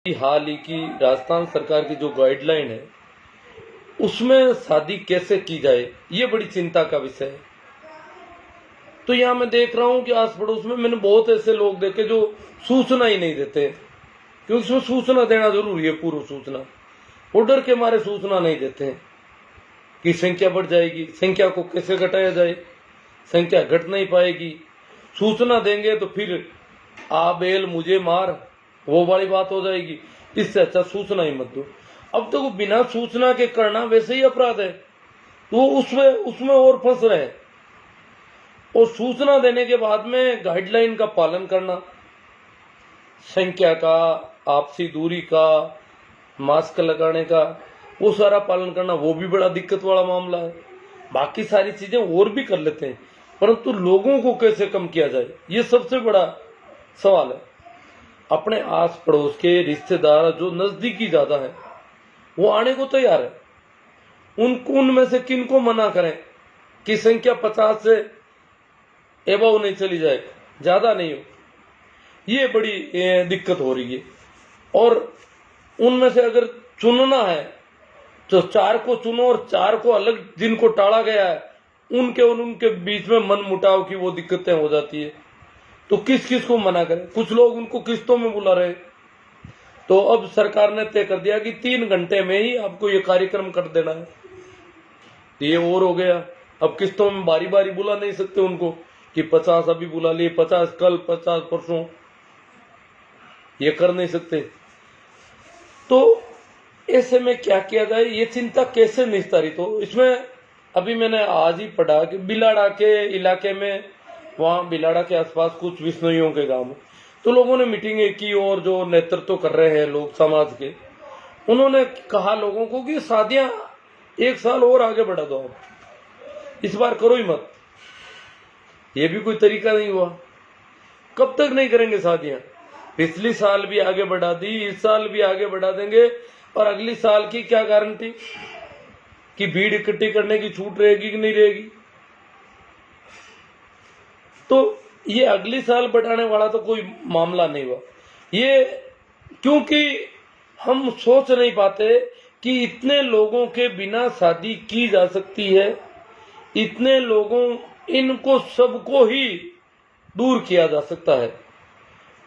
हाल ही की राजस्थान सरकार की जो गाइडलाइन है उसमें शादी कैसे की जाए, ये बड़ी चिंता का विषय है। तो यहाँ मैं देख रहा हूँ कि आस पड़ोस में मैंने बहुत ऐसे लोग देखे जो सूचना ही नहीं देते, क्योंकि उसमें सूचना देना जरूरी है, पूर्व सूचना। वो डर के मारे सूचना नहीं देते हैं कि संख्या बढ़ जाएगी, संख्या को कैसे घटाया जाए, संख्या घट नहीं पाएगी। सूचना देंगे तो फिर आ बेल मुझे मार, वो वाली बात हो जाएगी। इससे अच्छा सूचना ही मत दो। अब तो बिना सूचना के करना वैसे ही अपराध है, तो उसमें उसमें और फंस रहे हैं। और सूचना देने के बाद में गाइडलाइन का पालन करना, संख्या का, आपसी दूरी का, मास्क लगाने का, वो सारा पालन करना, वो भी बड़ा दिक्कत वाला मामला है। बाकी सारी चीजें और भी कर लेते हैं, परंतु लोगों को कैसे कम किया जाए, ये सबसे बड़ा सवाल है। अपने आस पड़ोस के रिश्तेदार जो नजदीकी ज्यादा है वो आने को तैयार है, उनमें से किनको मना करें कि संख्या 50 से एबव नहीं चली जाए, ज्यादा नहीं हो, ये बड़ी दिक्कत हो रही है। और उनमें से अगर चुनना है तो 4 को चुनो, और 4 को अलग जिनको टाला गया है उनके और उनके बीच में मन मुटाव की वो दिक्कतें हो जाती है। तो किस किस को मना करें, कुछ लोग उनको किस्तों में बुला रहे। तो अब सरकार ने तय कर दिया कि 3 घंटे में ही आपको ये कार्यक्रम कर देना है। ये और हो गया, अब किस्तों में बारी बारी बुला नहीं सकते उनको कि 50 अभी बुला लिए, 50 कल, 50 परसों, ये कर नहीं सकते। तो ऐसे में क्या किया जाए, ये चिंता कैसे निस्तारित हो। इसमें अभी मैंने आज ही पढ़ा कि बिलाड़ा के इलाके में, वहां बिलाड़ा के आसपास कुछ विष्णुइयों के गांव में, तो लोगों ने मीटिंगें की और जो नेतृत्व कर रहे हैं लोग समाज के, उन्होंने कहा लोगों को कि शादियां 1 साल और आगे बढ़ा दो, आप इस बार करो ही मत। ये भी कोई तरीका नहीं हुआ। कब तक नहीं करेंगे शादियां? पिछली साल भी आगे बढ़ा दी, इस साल भी आगे बढ़ा देंगे, और अगली साल की क्या गारंटी कि भीड़ इकट्ठी करने की छूट रहेगी कि नहीं रहेगी। तो ये अगली साल बढ़ाने वाला तो कोई मामला नहीं हुआ। ये क्योंकि हम सोच नहीं पाते कि इतने लोगों के बिना शादी की जा सकती है, इतने लोगों, इनको सबको ही दूर किया जा सकता है।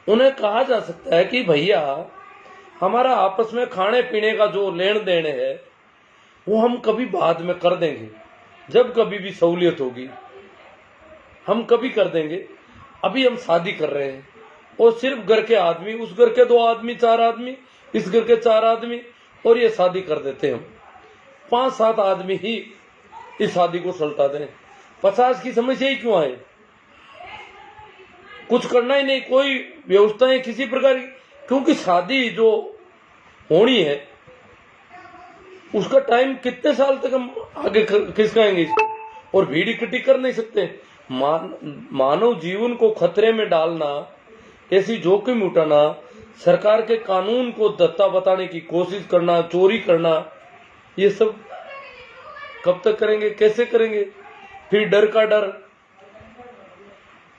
उन्हें कहा जा सकता है कि भैया हमारा आपस में खाने पीने का जो लेन देन है वो हम कभी बाद में कर देंगे, जब कभी भी सहूलियत होगी हम कभी कर देंगे। अभी हम शादी कर रहे हैं और सिर्फ घर के आदमी, उस घर के 2 आदमी, 4 आदमी, इस घर के 4 आदमी, और ये शादी कर देते हैं हम। 5-7 आदमी ही इस शादी को सलटा दें। 50 की समस्या ही क्यों आए? कुछ करना ही नहीं, कोई व्यवस्थाएं किसी प्रकार की, क्योंकि शादी जो होनी है उसका टाइम कितने साल तक हम आगे खिसकाएंगे इसको, और भीड़ इकट्ठी कर नहीं सकते। मानव जीवन को खतरे में डालना, ऐसी जोखिम उठाना, सरकार के कानून को दत्ता बताने की कोशिश करना, चोरी करना, ये सब कब तक करेंगे, कैसे करेंगे? फिर डर का डर।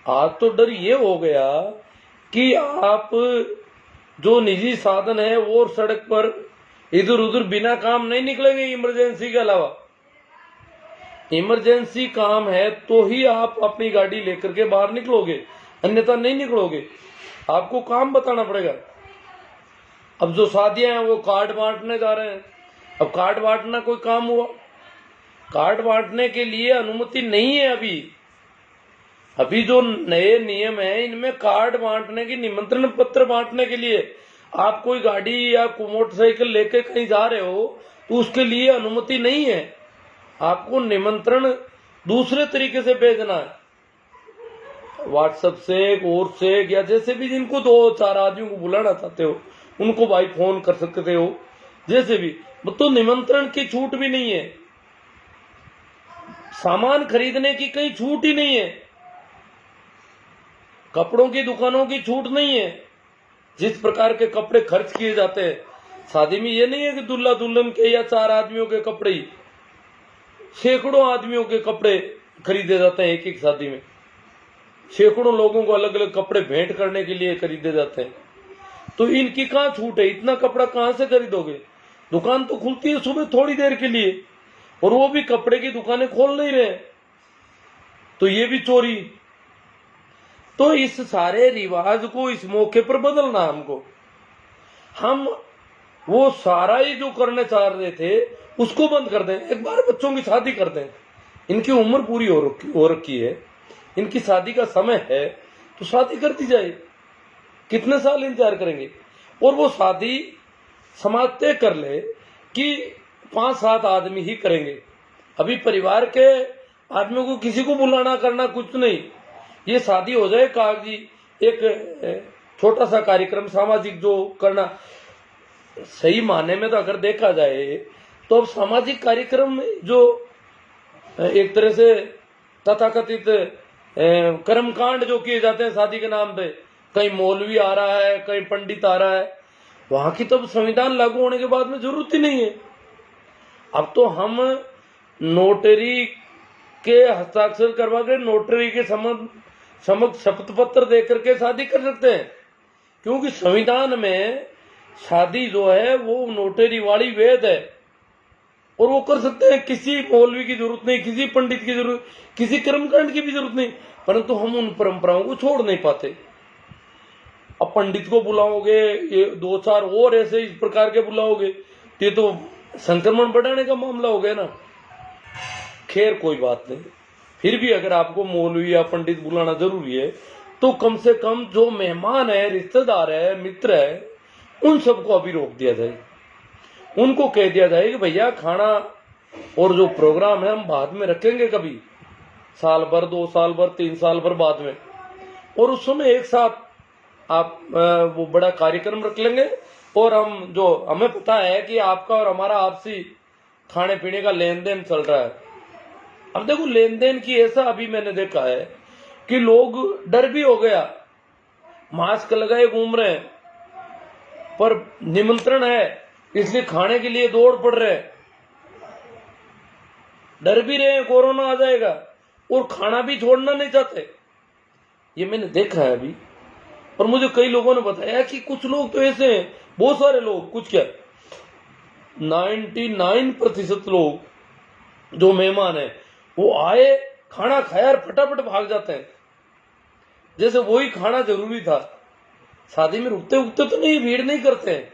आज तो डर ये हो गया कि आप जो निजी साधन है वो सड़क पर इधर उधर बिना काम नहीं निकलेंगे इमरजेंसी के अलावा। इमरजेंसी काम है तो ही आप अपनी गाड़ी लेकर के बाहर निकलोगे, अन्यथा नहीं निकलोगे। आपको काम बताना पड़ेगा। अब जो शादियां हैं वो कार्ड बांटने जा रहे हैं। अब कार्ड बांटना कोई काम हुआ? कार्ड बांटने के लिए अनुमति नहीं है अभी जो नए नियम है इनमें कार्ड बांटने की, निमंत्रण पत्र बांटने के लिए आप कोई गाड़ी या मोटरसाइकिल लेके कहीं जा रहे हो तो उसके लिए अनुमति नहीं है। आपको निमंत्रण दूसरे तरीके से भेजना है, व्हाट्सएप से, और से, या जैसे भी, जिनको 2-4 आदमियों को बुलाना चाहते हो उनको भाई फोन कर सकते हो, जैसे भी। तो निमंत्रण की छूट भी नहीं है, सामान खरीदने की कहीं छूट ही नहीं है, कपड़ों की दुकानों की छूट नहीं है। जिस प्रकार के कपड़े खर्च किए जाते हैं शादी में, ये नहीं है कि दूल्हा दुल्हन के या 4 आदमियों के कपड़े ही, सैकड़ों आदमियों के कपड़े खरीदे जाते हैं। एक शादी में सैकड़ों लोगों को अलग अलग कपड़े भेंट करने के लिए खरीदे जाते हैं। तो इनकी कहाँ छूट है? इतना कपड़ा कहाँ से खरीदोगे? दुकान तो खुलती है सुबह थोड़ी देर के लिए, और वो भी कपड़े की दुकानें खोल नहीं रहे, तो ये भी चोरी। तो इस सारे रिवाज को इस मौके पर बदलना हमको। हम वो सारा ही जो करने चाह रहे थे उसको बंद कर दें। एक बार बच्चों की शादी कर दें, इनकी उम्र पूरी हो रखी है, इनकी शादी का समय है, तो शादी कर दी जाए। कितने साल इंतजार करेंगे? और वो शादी समाज तय कर ले कि 5-7 आदमी ही करेंगे। अभी परिवार के आदमियों को किसी को बुलाना करना कुछ नहीं, ये शादी हो जाए कागजी, एक छोटा सा कार्यक्रम सामाजिक जो करना। सही माने में तो अगर देखा जाए तो अब सामाजिक कार्यक्रम जो एक तरह से तथाकथित कर्मकांड जो किए जाते हैं शादी के नाम पे, कहीं मौलवी आ रहा है, कहीं पंडित आ रहा है, वहां की तो संविधान लागू होने के बाद में जरूरत ही नहीं है। अब तो हम नोटरी के हस्ताक्षर करवा के नोटरी के समक्ष शपथ पत्र दे करके शादी कर सकते हैं, क्योंकि संविधान में शादी जो है वो नोटरी वाली वैध है, और वो कर सकते हैं। किसी मौलवी की जरूरत नहीं, किसी पंडित की जरूरत, किसी कर्मकांड की भी जरूरत नहीं। परंतु हम उन परंपराओं को छोड़ नहीं पाते। अब पंडित को बुलाओगे, ये 2-4 और ऐसे इस प्रकार के बुलाओगे, ये तो संक्रमण बढ़ाने का मामला हो गया ना। खैर कोई बात नहीं, फिर भी अगर आपको मौलवी या पंडित बुलाना जरूरी है तो कम से कम जो मेहमान है, रिश्तेदार है, मित्र है, उन सबको अभी रोक दिया जाए। उनको कह दिया जाए कि भैया खाना और जो प्रोग्राम है हम बाद में रखेंगे, कभी साल भर, 2 साल भर, 3 साल भर बाद में, और उस समय एक साथ आप वो बड़ा कार्यक्रम रख लेंगे। और हम जो हमें पता है कि आपका और हमारा आपसी खाने पीने का लेन देन चल रहा है। अब देखो लेन देन की ऐसा अभी मैंने देखा है कि लोग डर भी हो गया, मास्क लगाए घूम रहे हैं, पर निमंत्रण है इसलिए खाने के लिए दौड़ पड़ रहे हैं, डर भी रहे हैं कोरोना आ जाएगा, और खाना भी छोड़ना नहीं चाहते। ये मैंने देखा है अभी। और मुझे कई लोगों ने बताया कि कुछ लोग तो ऐसे हैं, बहुत सारे लोग, कुछ क्या 99% लोग जो मेहमान है वो आए, खाना खाया और फटाफट भाग जाते हैं, जैसे वही खाना जरूरी था। शादी में रुकते उकते तो नहीं, भीड़ नहीं करते हैं,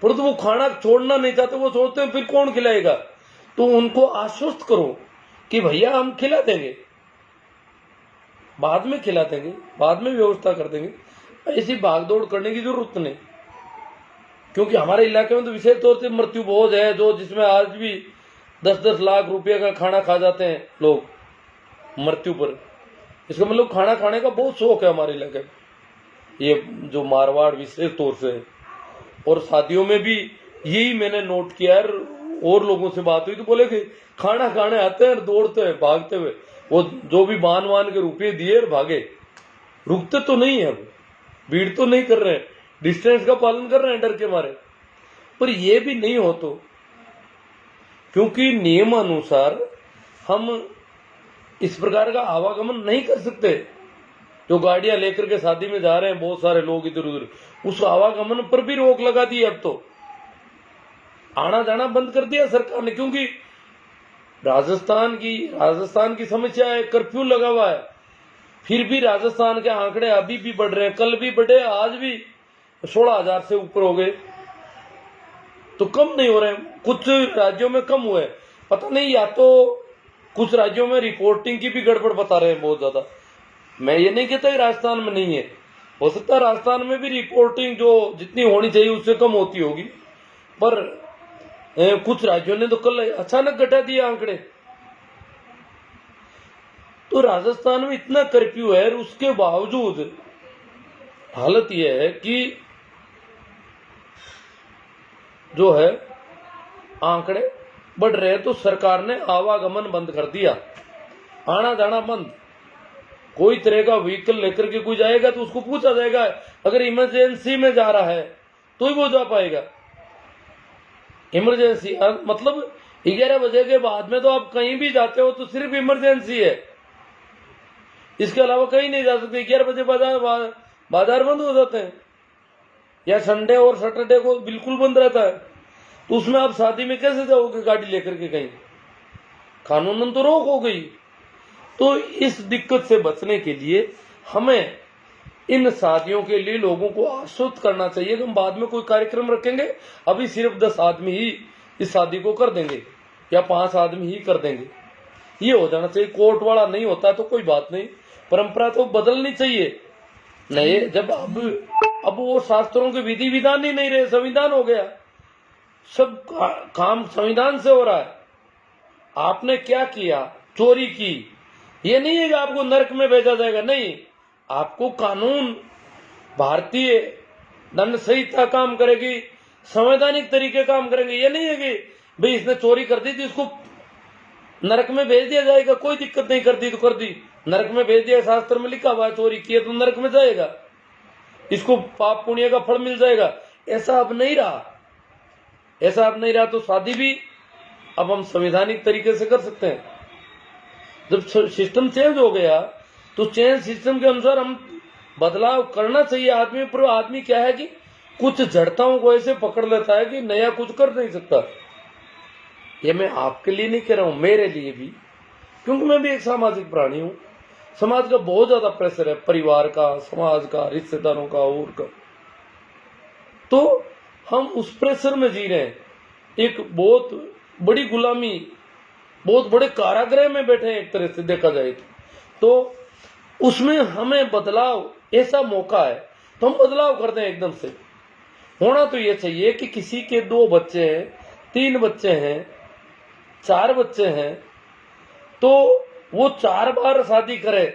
परंतु वो खाना छोड़ना नहीं चाहते। वो सोचते हैं फिर कौन खिलाएगा, तो उनको आश्वस्त करो कि भैया हम खिला देंगे, बाद में खिला देंगे, बाद में व्यवस्था कर देंगे। ऐसी भागदौड़ करने की जरूरत नहीं, क्योंकि हमारे इलाके में तो विशेष तौर से मृत्यु भोज है, जो जिसमें आज भी 10-10 लाख रुपए का खाना खा जाते हैं लोग मृत्यु पर। इसका मतलब खाना खाने का बहुत शौक है हमारे इलाके में, ये जो मारवाड़ विशेष तौर से है। और शादियों में भी यही मैंने नोट किया है, और लोगों से बात हुई तो बोले कि खाना खाने आते हैं और दौड़ते हैं भागते हुए, वो जो भी बान के रुपये दिए और भागे, रुकते तो नहीं है, भीड़ तो नहीं कर रहे हैं, डिस्टेंस का पालन कर रहे हैं डर के मारे। पर ये भी नहीं हो तो, क्योंकि नियम अनुसार हम इस प्रकार का आवागमन नहीं कर सकते। जो गाड़ियां लेकर के शादी में जा रहे हैं बहुत सारे लोग इधर उधर, उस आवागमन पर भी रोक लगा दी। अब तो आना जाना बंद कर दिया सरकार ने, क्योंकि राजस्थान की समस्या है, कर्फ्यू लगा हुआ है। फिर भी राजस्थान के आंकड़े अभी भी बढ़ रहे हैं, कल भी बढ़े, आज भी 16,000 से ऊपर हो गए, तो कम नहीं हो रहे हैं। कुछ राज्यों में कम हुए, पता नहीं, या तो कुछ राज्यों में रिपोर्टिंग की भी गड़बड़ बता रहे हैं बहुत ज्यादा। मैं ये नहीं कहता राजस्थान में नहीं है, हो सकता है राजस्थान में भी रिपोर्टिंग जो जितनी होनी चाहिए उससे कम होती होगी, पर कुछ राज्यों ने तो कल अचानक घटा दिए आंकड़े। तो राजस्थान में इतना कर्फ्यू है, उसके बावजूद हालत यह है कि जो है आंकड़े बढ़ रहे हैं। तो सरकार ने आवागमन बंद कर दिया, आना जाना बंद। कोई तरह का व्हीकल लेकर के कोई जाएगा तो उसको पूछा जाएगा, अगर इमरजेंसी में जा रहा है तो ही वो जा पाएगा। इमरजेंसी मतलब 11 बजे के बाद में तो आप कहीं भी जाते हो तो सिर्फ इमरजेंसी है, इसके अलावा कहीं नहीं जा सकते। 11 बजे बाजार बंद हो जाते हैं। या संडे और सैटरडे को बिल्कुल बंद रहता है, तो उसमें आप शादी में कैसे जाओगे गाड़ी लेकर के कहीं? कानूनन तो रोक हो गई। तो इस दिक्कत से बचने के लिए हमें इन शादियों के लिए लोगों को आश्वस्त करना चाहिए कि हम बाद में कोई कार्यक्रम रखेंगे, अभी सिर्फ 10 आदमी ही इस शादी को कर देंगे या 5 आदमी ही कर देंगे, ये हो जाना चाहिए। कोर्ट वाला नहीं होता तो कोई बात नहीं, परंपरा तो बदलनी चाहिए। नहीं, जब अब वो शास्त्रों के विधि विधान ही नहीं रहे, संविधान हो गया, सब काम संविधान से हो रहा है। आपने क्या किया? चोरी की, ये नहीं है कि आपको नरक में भेजा जाएगा, नहीं, आपको कानून भारतीय दंड संहिता काम करेगी, संवैधानिक तरीके काम करेंगे। ये नहीं है कि भाई इसने चोरी कर दी तो इसको नरक में भेज दिया जाएगा, कोई दिक्कत नहीं, कर दी तो कर दी, नरक में भेज दिया, शास्त्र में लिखा हुआ है चोरी की है तो नरक में जाएगा, इसको पाप पुण्य का फल मिल जाएगा। ऐसा अब नहीं रहा, ऐसा अब नहीं रहा। तो शादी भी अब हम संवैधानिक तरीके से कर सकते हैं। जब सिस्टम चेंज हो गया तो चेंज सिस्टम के अनुसार हम बदलाव करना चाहिए आदमी पर। आदमी क्या है कि कुछ जड़ताओं को ऐसे पकड़ लेता है कि नया कुछ कर नहीं सकता। ये मैं आपके लिए नहीं कह रहा हूं, मेरे लिए भी, क्योंकि मैं भी एक सामाजिक प्राणी हूं। समाज का बहुत ज्यादा प्रेशर है, परिवार का, समाज का, रिश्तेदारों का और का, तो हम उस प्रेशर में जी रहे हैं। एक बहुत बड़ी गुलामी, बहुत बड़े कारागृह में बैठे हैं एक तरह से देखा जाए तो उसमें हमें बदलाव, ऐसा मौका है तो हम बदलाव करते हैं एकदम से। होना तो ये चाहिए कि किसी के 2 बच्चे हैं, 3 बच्चे हैं, 4 बच्चे हैं, तो वो 4 बार शादी करे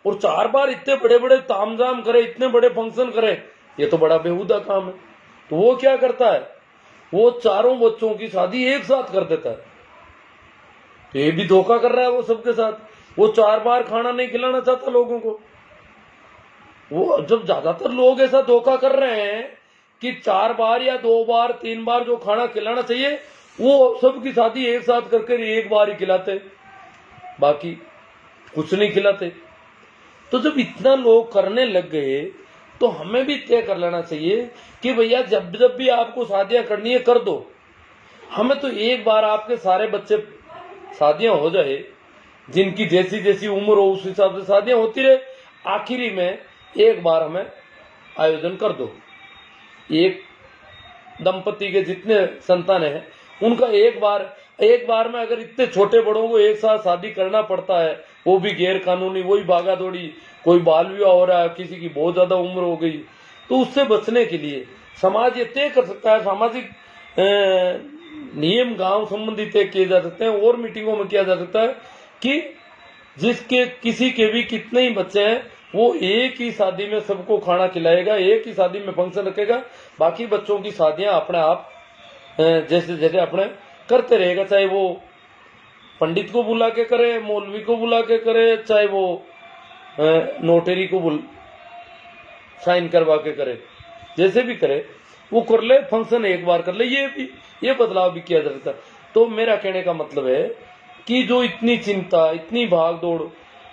और 4 बार इतने बड़े बड़े तामझाम करे, इतने बड़े फंक्शन करे, ये तो बड़ा बेहुदा काम है। तो वो क्या करता है, वो 4 बच्चों की शादी एक साथ कर देता है, तो ये भी धोखा कर रहा है वो सबके साथ। वो 4 बार खाना नहीं खिलाना चाहता लोगों को। वो जब ज्यादातर लोग ऐसा धोखा कर रहे हैं कि 4 बार या 2 बार 3 बार जो खाना खिलाना चाहिए वो सबकी शादी एक साथ करके एक बार ही खिलाते, बाकी कुछ नहीं खिलाते। तो जब इतना लोग करने लग गए तो हमें भी तय कर लेना चाहिए कि भैया जब जब भी आपको शादियां करनी है कर दो। हमें तो एक बार आपके सारे बच्चे शादियां हो जाए, जिनकी जैसी जैसी उम्र हो उस हिसाब से शादियां होती रहे, आखिरी में एक बार हमें आयोजन कर दो। एक दंपति के जितने संतान हैं उनका एक बार में अगर इतने छोटे बड़ों को एक साथ शादी करना पड़ता है, वो भी गैर कानूनी, वही भागा दौड़ी, कोई बाल विवाह हो रहा है, किसी की बहुत ज्यादा उम्र हो गई, तो उससे बचने के लिए समाज ये तय कर सकता है, सामाजिक नियम गांव संबंधी तय किए जा सकते हैं और मीटिंगों में किया जा सकता है कि जिसके किसी के भी कितने ही बच्चे हैं वो एक ही शादी में सबको खाना खिलाएगा, एक ही शादी में फंक्शन रखेगा, बाकी बच्चों की शादियां अपने आप जैसे जैसे अपने करते रहेगा, चाहे वो पंडित को बुला के करे, मौलवी को बुला के करे, चाहे वो नोटरी को साइन करवा के करे, जैसे भी करे वो कर ले, फंक्शन एक बार कर ले, ये बदलाव भी किया जा सकता है। तो मेरा कहने का मतलब है कि जो इतनी चिंता, इतनी भाग दौड़,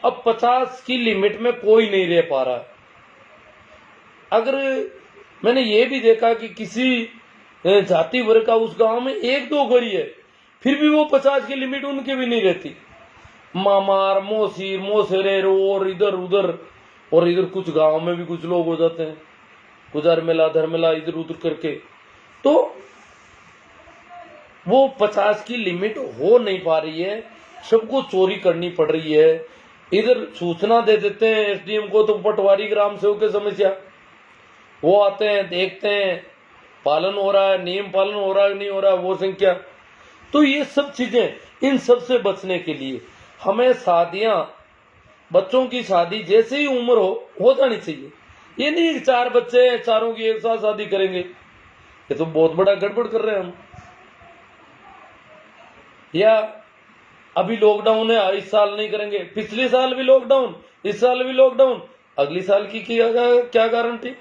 अब 50 की लिमिट में कोई नहीं रह पा रहा। अगर मैंने ये भी देखा कि किसी जाति वर्ग का उस गांव में 1-2 घर ही है, फिर भी वो 50 की लिमिट उनके भी नहीं रहती। मामार, मौसी, मौसेरे और इधर उधर, और इधर कुछ गांव में भी कुछ लोग हो जाते हैं, कुछ अरमेला धर्मेला इधर उधर करके, तो वो 50 की लिमिट हो नहीं पा रही है, सबको चोरी करनी पड़ रही है। इधर सूचना दे देते हैं एसडीएम को, तो पटवारी ग्राम सेवक की समस्या, वो आते हैं, देखते हैं पालन हो रहा है, नियम पालन हो रहा है नहीं हो रहा है, वो संख्या। तो ये सब चीजें, इन सब से बचने के लिए हमें शादियां, बच्चों की शादी जैसे ही उम्र हो जानी चाहिए। ये नहीं कि 4 बच्चे हैं, चारों की एक साथ शादी करेंगे, ये तो बहुत बड़ा गड़बड़ कर रहे हैं हम। या अभी लॉकडाउन है, इस साल नहीं करेंगे, पिछले साल भी लॉकडाउन, इस साल भी लॉकडाउन, अगली साल की क्या गारंटी।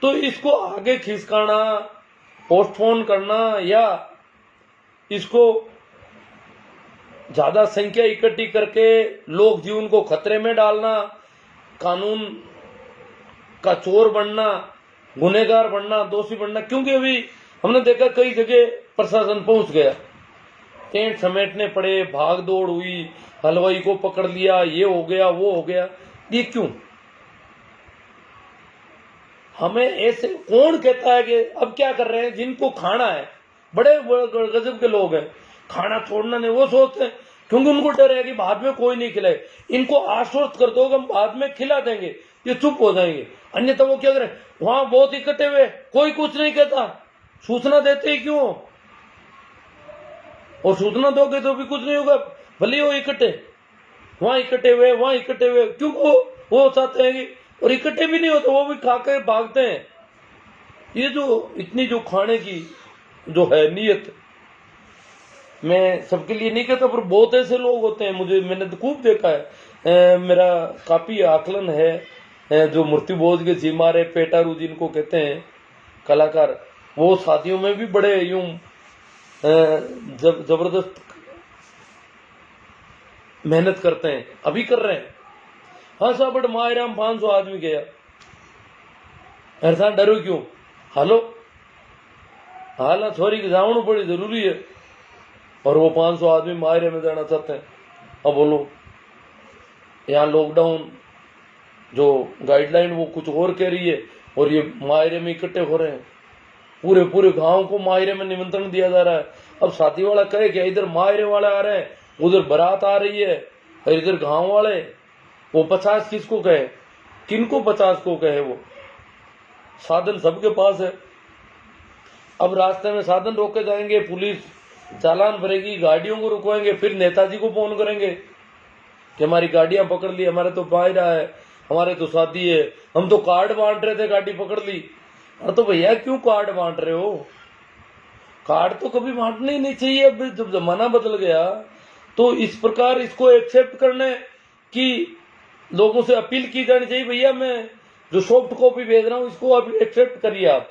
तो इसको आगे खिसकाना, पोस्टपोन करना, या इसको ज्यादा संख्या इकट्ठी करके लोक जीवन को खतरे में डालना, कानून का चोर बनना, गुनहगार बनना, दोषी बनना, क्योंकि अभी हमने देखा कई जगह प्रशासन पहुंच गया, टेंट समेटने पड़े, भाग दौड़ हुई, हलवाई को पकड़ लिया, ये हो गया वो हो गया। ये क्यों? हमें ऐसे कौन कहता है कि अब क्या कर रहे हैं? जिनको खाना है, बड़े गजब के लोग हैं, खाना छोड़ना नहीं, वो सोचते हैं क्योंकि उनको डर है कि बाद में कोई नहीं खिलाए। इनको आश्वस्त कर दो कि हम बाद में खिला देंगे, ये चुप हो जाएंगे। अन्यथा वो क्या करें? वहां बहुत इकट्ठे हुए, कोई कुछ नहीं कहता, सूचना देते ही क्यों? और सूचना दोगे तो भी कुछ नहीं होगा, भले वो इकट्ठे वहां इकट्ठे हुए, वहां इकट्ठे हुए, क्यों? वो चाहते हैं कि, और इकट्ठे भी नहीं होते, वो भी खाकर भागते हैं। ये जो इतनी जो खाने की जो है नीयत, मैं सबके लिए नहीं कहता, पर बहुत ऐसे लोग होते हैं, मैंने तो खूब देखा है। मेरा काफी आकलन है, जो मृत्यु भोज के जी मारे पेटारू जिनको कहते हैं कलाकार, वो शादियों में भी बड़े यूं जबरदस्त मेहनत करते हैं, अभी कर रहे हैं। हाँ साहब, बट मायराम 500 आदमी गया, ऐसा डरो क्यों? हालो हाला छोरी के जावण बड़ी जरूरी है, और वो 500 आदमी मायरे में जाना चाहते हैं। अब बोलो, यहाँ लॉकडाउन जो गाइडलाइन वो कुछ और कह रही है, और ये मायरे में इकट्ठे हो रहे हैं, पूरे पूरे गांव को मायरे में निमंत्रण दिया जा रहा है। अब शादी वाला कहे कि इधर मायरे वाले आ रहे हैं, उधर बारात आ रही है, और इधर गांव वाले, वो 50 किसको कहे? किनको 50 को कहे? वो साधन सबके पास है। अब रास्ते में साधन रोके जाएंगे, पुलिस चालान भरेगी, गाड़ियों को रुकवाएंगे, फिर नेताजी को फोन करेंगे कि हमारी गाड़ियां पकड़ ली, हमारे तो बाहर है, हमारे तो शादी है, हम तो कार्ड बांट रहे थे, गाड़ी पकड़ ली। अरे तो भैया क्यों कार्ड बांट रहे हो? कार्ड तो कभी बांटना ही नहीं चाहिए। अब जब जमाना बदल गया तो इस प्रकार इसको एक्सेप्ट करने की लोगों से अपील की जानी चाहिए, भैया मैं जो सॉफ्ट कॉपी भेज रहा हूं इसको आप एक्सेप्ट करिए। आप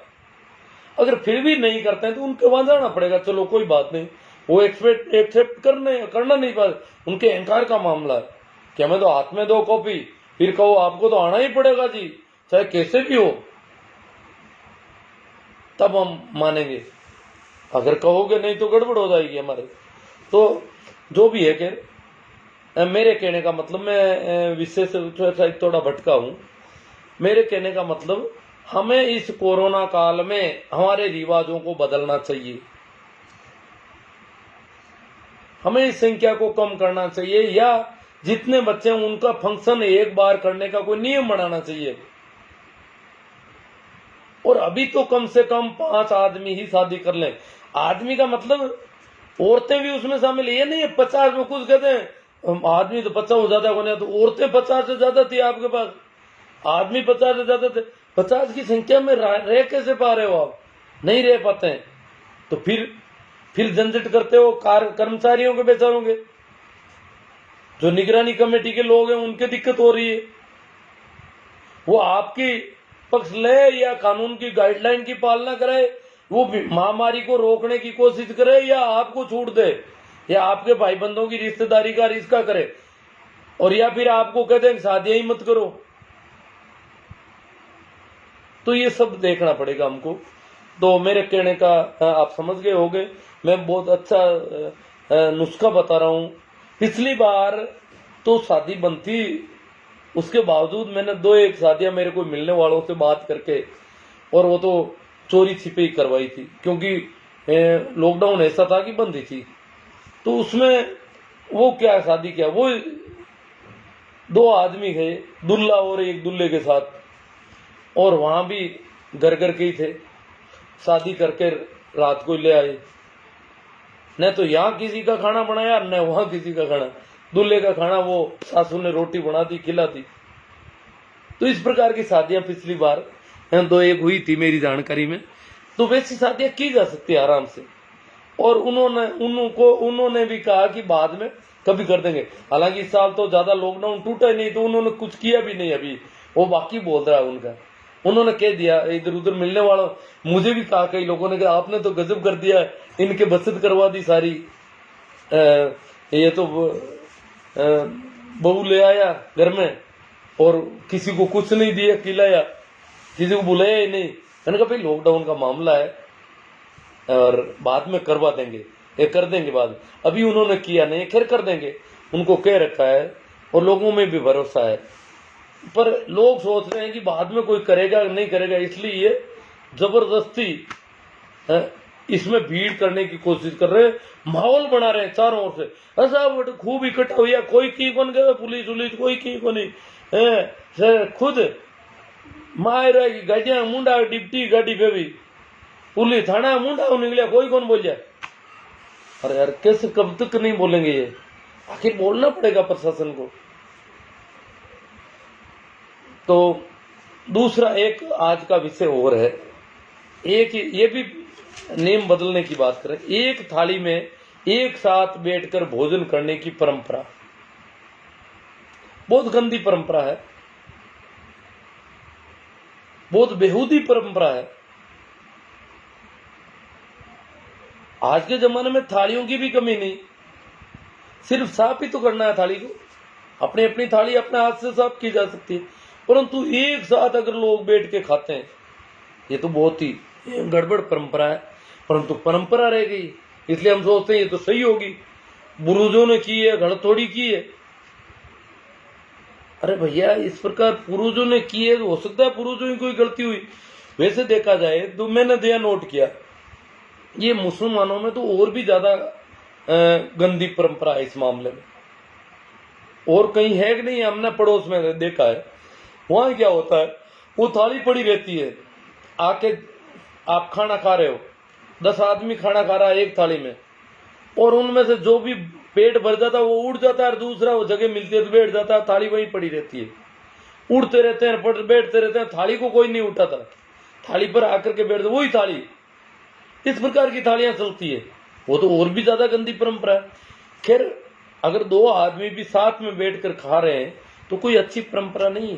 अगर फिर भी नहीं करते हैं तो उनके वहां जाना पड़ेगा, चलो कोई बात नहीं, वो एक्सेप्ट करना नहीं पाते, उनके अहंकार का मामला है कि हमें तो हाथ में दो कॉपी, फिर कहो आपको तो आना ही पड़ेगा जी, चाहे कैसे भी हो, तब हम मानेंगे। अगर कहोगे नहीं तो गड़बड़ हो जाएगी हमारे। तो जो भी है कि मेरे कहने का मतलब, मैं विषय से थोड़ा भटका हूं। मेरे कहने का मतलब, हमें इस कोरोना काल में हमारे रिवाजों को बदलना चाहिए, हमें इस संख्या को कम करना चाहिए, या जितने बच्चे हैं उनका फंक्शन एक बार करने का कोई नियम बनाना चाहिए। और अभी तो कम से कम 5 आदमी ही शादी कर लें। आदमी का मतलब औरतें भी उसमें शामिल, ये नहीं है 50 में कुछ कहते हैं आदमी तो 50 हो जाता है, तो औरतें 50 से ज्यादा थी आपके पास, आदमी 50 से ज्यादा थे। 50 की संख्या में रह कैसे पा रहे हो आप? नहीं रह पाते हैं। तो फिर झंझट करते हो कर्मचारियों के, बेचारों के, जो निगरानी कमेटी के लोग हैं उनके दिक्कत हो रही है। वो आपकी पक्ष ले या कानून की गाइडलाइन की पालना करे, वो महामारी को रोकने की कोशिश करे, या आपको छूट दे, या आपके भाई बंधों की रिश्तेदारी का रिश्ता करे, और या फिर आपको कहते हैं शादियां ही मत करो। तो ये सब देखना पड़ेगा हमको। तो मेरे कहने का आप समझ गए होंगे, मैं बहुत अच्छा नुस्खा बता रहा हूं। पिछली बार तो शादी बनती, उसके बावजूद मैंने 2-1 शादियां मेरे को मिलने वालों से बात करके, और वो तो चोरी छिपे ही करवाई थी, क्योंकि लॉकडाउन ऐसा था कि बंद ही थी। तो उसमें वो क्या शादी क्या, वो 2 आदमी गए, दूल्हा और एक दूल्हे के साथ, और वहां भी घर के ही थे, शादी करके रात को ले आए। न तो यहाँ किसी का खाना बनाया, न वहां किसी का खाना। दूल्हे का खाना वो सासू ने रोटी बना दी, खिला दी। तो इस प्रकार की शादियां पिछली बार 2-1 हुई थी मेरी जानकारी में। तो वैसी शादियां की जा सकती है आराम से। और उन्होंने भी कहा कि बाद में कभी कर देंगे। हालांकि इस साल तो ज्यादा लॉकडाउन टूटा ही नहीं, तो उन्होंने कुछ किया भी नहीं अभी, वो बाकी बोल रहा है उनका। उन्होंने कह दिया इधर उधर मिलने वालों, मुझे भी कहा कई लोगों ने, कहा आपने तो गजब कर दिया, इनके बचत करवा दी सारी, ये तो बहू ले आया घर में और किसी को कुछ नहीं दिया, खिलाया। किसी को बुलाया ही नहीं। मैंने कहा भाई लॉकडाउन का मामला है और बाद में करवा देंगे, ये कर देंगे बाद, अभी उन्होंने किया नहीं, खैर कर देंगे, उनको कह रखा है और लोगों में भी भरोसा है। पर लोग सोच रहे हैं कि बाद में कोई करेगा नहीं करेगा, इसलिए ये जबरदस्ती इसमें भीड़ करने की कोशिश कर रहे हैं, माहौल बना रहे हैं चारों ओर से। ऐसा खूब इकट्ठा हुआ, कोई की बन गया, पुलिस उलिस कोई की को नहीं, खुद मार गाड़ियां मुंडा डिप्टी गाड़ी पे भी पुलिस थाना मुंडा निकलिया, कोई कौन बोल जाए। अरे यार कैसे कब तक नहीं बोलेंगे ये, आखिर बोलना पड़ेगा प्रशासन को। तो दूसरा एक आज का विषय और है, एक ये भी नियम बदलने की बात करें, एक थाली में एक साथ बैठकर भोजन करने की परंपरा बहुत गंदी परंपरा है, बहुत बेहूदी परंपरा है। आज के जमाने में थालियों की भी कमी नहीं, सिर्फ साफ ही तो करना है थाली को, अपनी अपनी थाली अपने हाथ से साफ की जा सकती है, परंतु एक साथ अगर लोग बैठ के खाते हैं, ये तो बहुत ही गड़बड़ परंपरा है। परंतु परंपरा रह गई, इसलिए हम सोचते हैं ये तो सही होगी, बुजुर्गों ने की है, घड़तोड़ी की है। अरे भैया इस प्रकार पूर्वजों ने की है, हो सकता है पूर्वजों की कोई गलती हुई। वैसे देखा जाए तो मैंने दिया नोट किया, ये मुसलमानों में तो और भी ज्यादा गंदी परंपरा है इस मामले में। और कहीं है कि नहीं, हमने पड़ोस में देखा है, वहां क्या होता है, वो थाली पड़ी रहती है, आके आप खाना खा रहे हो, 10 आदमी खाना खा रहा है एक थाली में, और उनमें से जो भी पेट भर जाता है वो उड़ जाता है, और दूसरा वो जगह मिलती है तो बैठ जाता है, थाली वहीं पड़ी रहती है, उड़ते रहते हैं बैठते रहते हैं, थाली को कोई नहीं उठाता, थाली पर आकर के बैठते वही थाली। इस प्रकार की थालियां चलती है, वो तो और भी ज्यादा गंदी परंपरा है। खैर अगर 2 आदमी भी साथ में बैठकर खा रहे हैं तो कोई अच्छी परंपरा नहीं है,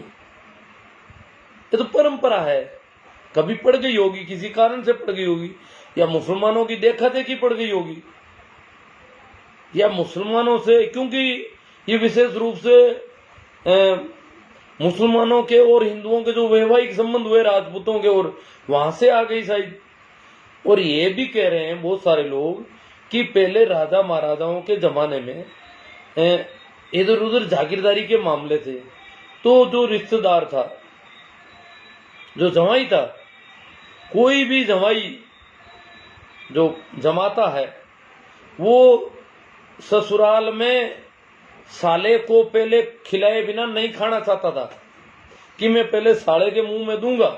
ये तो परंपरा है, कभी पड़ गई होगी, किसी कारण से पड़ गई होगी, या मुसलमानों की देखा देखी पड़ गई होगी, या मुसलमानों से, क्योंकि ये विशेष रूप से मुसलमानों के और हिंदुओं के जो वैवाहिक संबंध हुए राजपूतों के, और वहां से आ गई शायद। और ये भी कह रहे हैं बहुत सारे लोग कि पहले राजा महाराजाओं के जमाने में इधर उधर जागीरदारी के मामले थे, तो जो रिश्तेदार था, जो जमाई था, कोई भी जमाई जो जमाता है वो ससुराल में साले को पहले खिलाए बिना नहीं खाना चाहता था, कि मैं पहले साले के मुंह में दूंगा,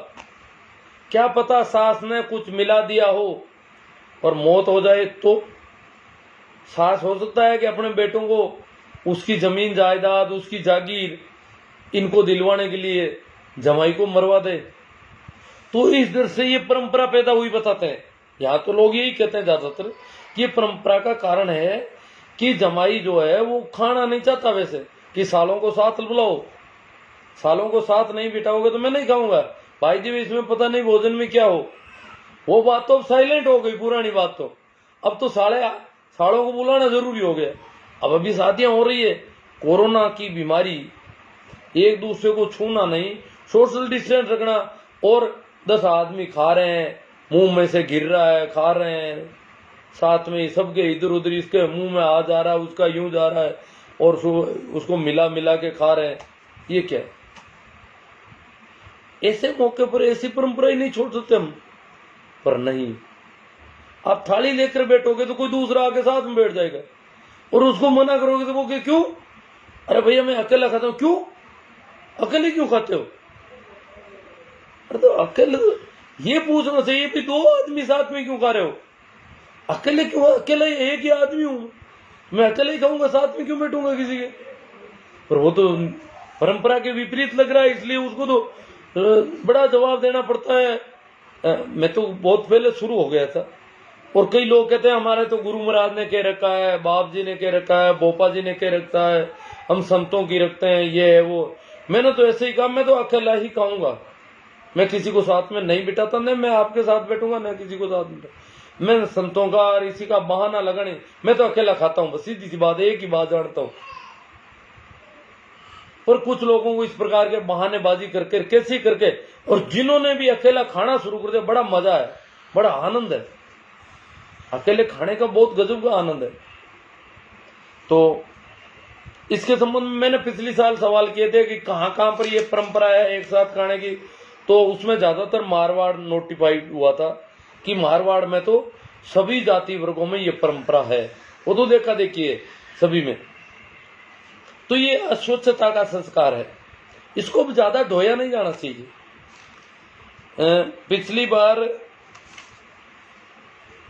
क्या पता सास ने कुछ मिला दिया हो और मौत हो जाए, तो सास हो सकता है कि अपने बेटों को उसकी जमीन जायदाद, उसकी जागीर, इनको दिलवाने के लिए जमाई को मरवा दे। तो इस दर से ये परंपरा पैदा हुई बताते हैं। यहाँ तो लोग यही कहते हैं ज्यादातर कि ये परंपरा का कारण है कि जमाई जो है वो खाना नहीं चाहता वैसे, कि सालों को साथ बुलाओ, सालों को साथ नहीं बिठाओगे तो मैं नहीं खाऊंगा, भाई जी इसमें पता नहीं भोजन में क्या हो। वो बात तो साइलेंट हो गई, पुरानी बात तो, अब तो सालों को बुलाना जरूरी हो गया। अब अभी शादियां हो रही है, कोरोना की बीमारी, एक दूसरे को छूना नहीं, सोशल डिस्टेंस रखना, और 10 आदमी खा रहे हैं, मुंह में से गिर रहा है, खा रहे हैं साथ में, सबके इधर उधर, इसके मुंह में आ जा रहा है, उसका यूं जा रहा है, और उसको मिला मिला के खा रहे हैं, ये क्या है? ऐसे मौके पर ऐसी परंपरा ही नहीं छोड़ सकते हम। पर नहीं, आप थाली लेकर बैठोगे तो कोई दूसरा आके साथ में बैठ जाएगा, और उसको मना करोगे तो वो क्यों, अरे भैया मैं अकेला खाता हूं, क्यों अकेले क्यों खाते हो? अरे तो अकेले, ये पूछना चाहिए कि 2 आदमी साथ में क्यों खा रहे हो, अकेले क्यों, अकेले एक ही आदमी हूं मैं, अकेले ही खाऊंगा, साथ में क्यों बैठूंगा किसी के? पर वो तो परंपरा के विपरीत लग रहा है, इसलिए उसको तो बड़ा जवाब देना पड़ता है। मैं तो बहुत पहले शुरू हो गया था, और कई लोग कहते हैं हमारे तो गुरु महाराज ने कह रखा है, बाप जी ने कह रखा है, बोपा जी ने कह रखा है, हम संतों की रखते हैं, ये है वो। मैंने तो ऐसे ही कहा, मैं तो अकेला ही खाऊंगा, मैं किसी को साथ में नहीं बिठाता, नहीं मैं आपके साथ बैठूंगा, ना किसी को साथ में, मैं संतों का और इसी का बहाना लगाने, मैं तो अकेला खाता हूं, बस सीधी सी बात, एक ही बात जानता हूं। पर कुछ लोगों को इस प्रकार के बहानेबाजी करके कैसे करके, और जिन्होंने भी अकेला खाना शुरू कर दिया, बड़ा मजा है, बड़ा आनंद है, अकेले खाने का बहुत गजब का आनंद है। तो इसके संबंध में मैंने पिछली साल सवाल किए थे कि कहाँ कहाँ पर ये परंपरा है एक साथ खाने की, तो उसमें ज्यादातर मारवाड़ नोटिफाइड हुआ था कि मारवाड़ में तो सभी जाति वर्गों में ये परंपरा है, वो तो देखा देखिए सभी में। तो ये अस्वच्छता का संस्कार है, इसको भी ज्यादा ढोया नहीं जाना चाहिए। पिछली बार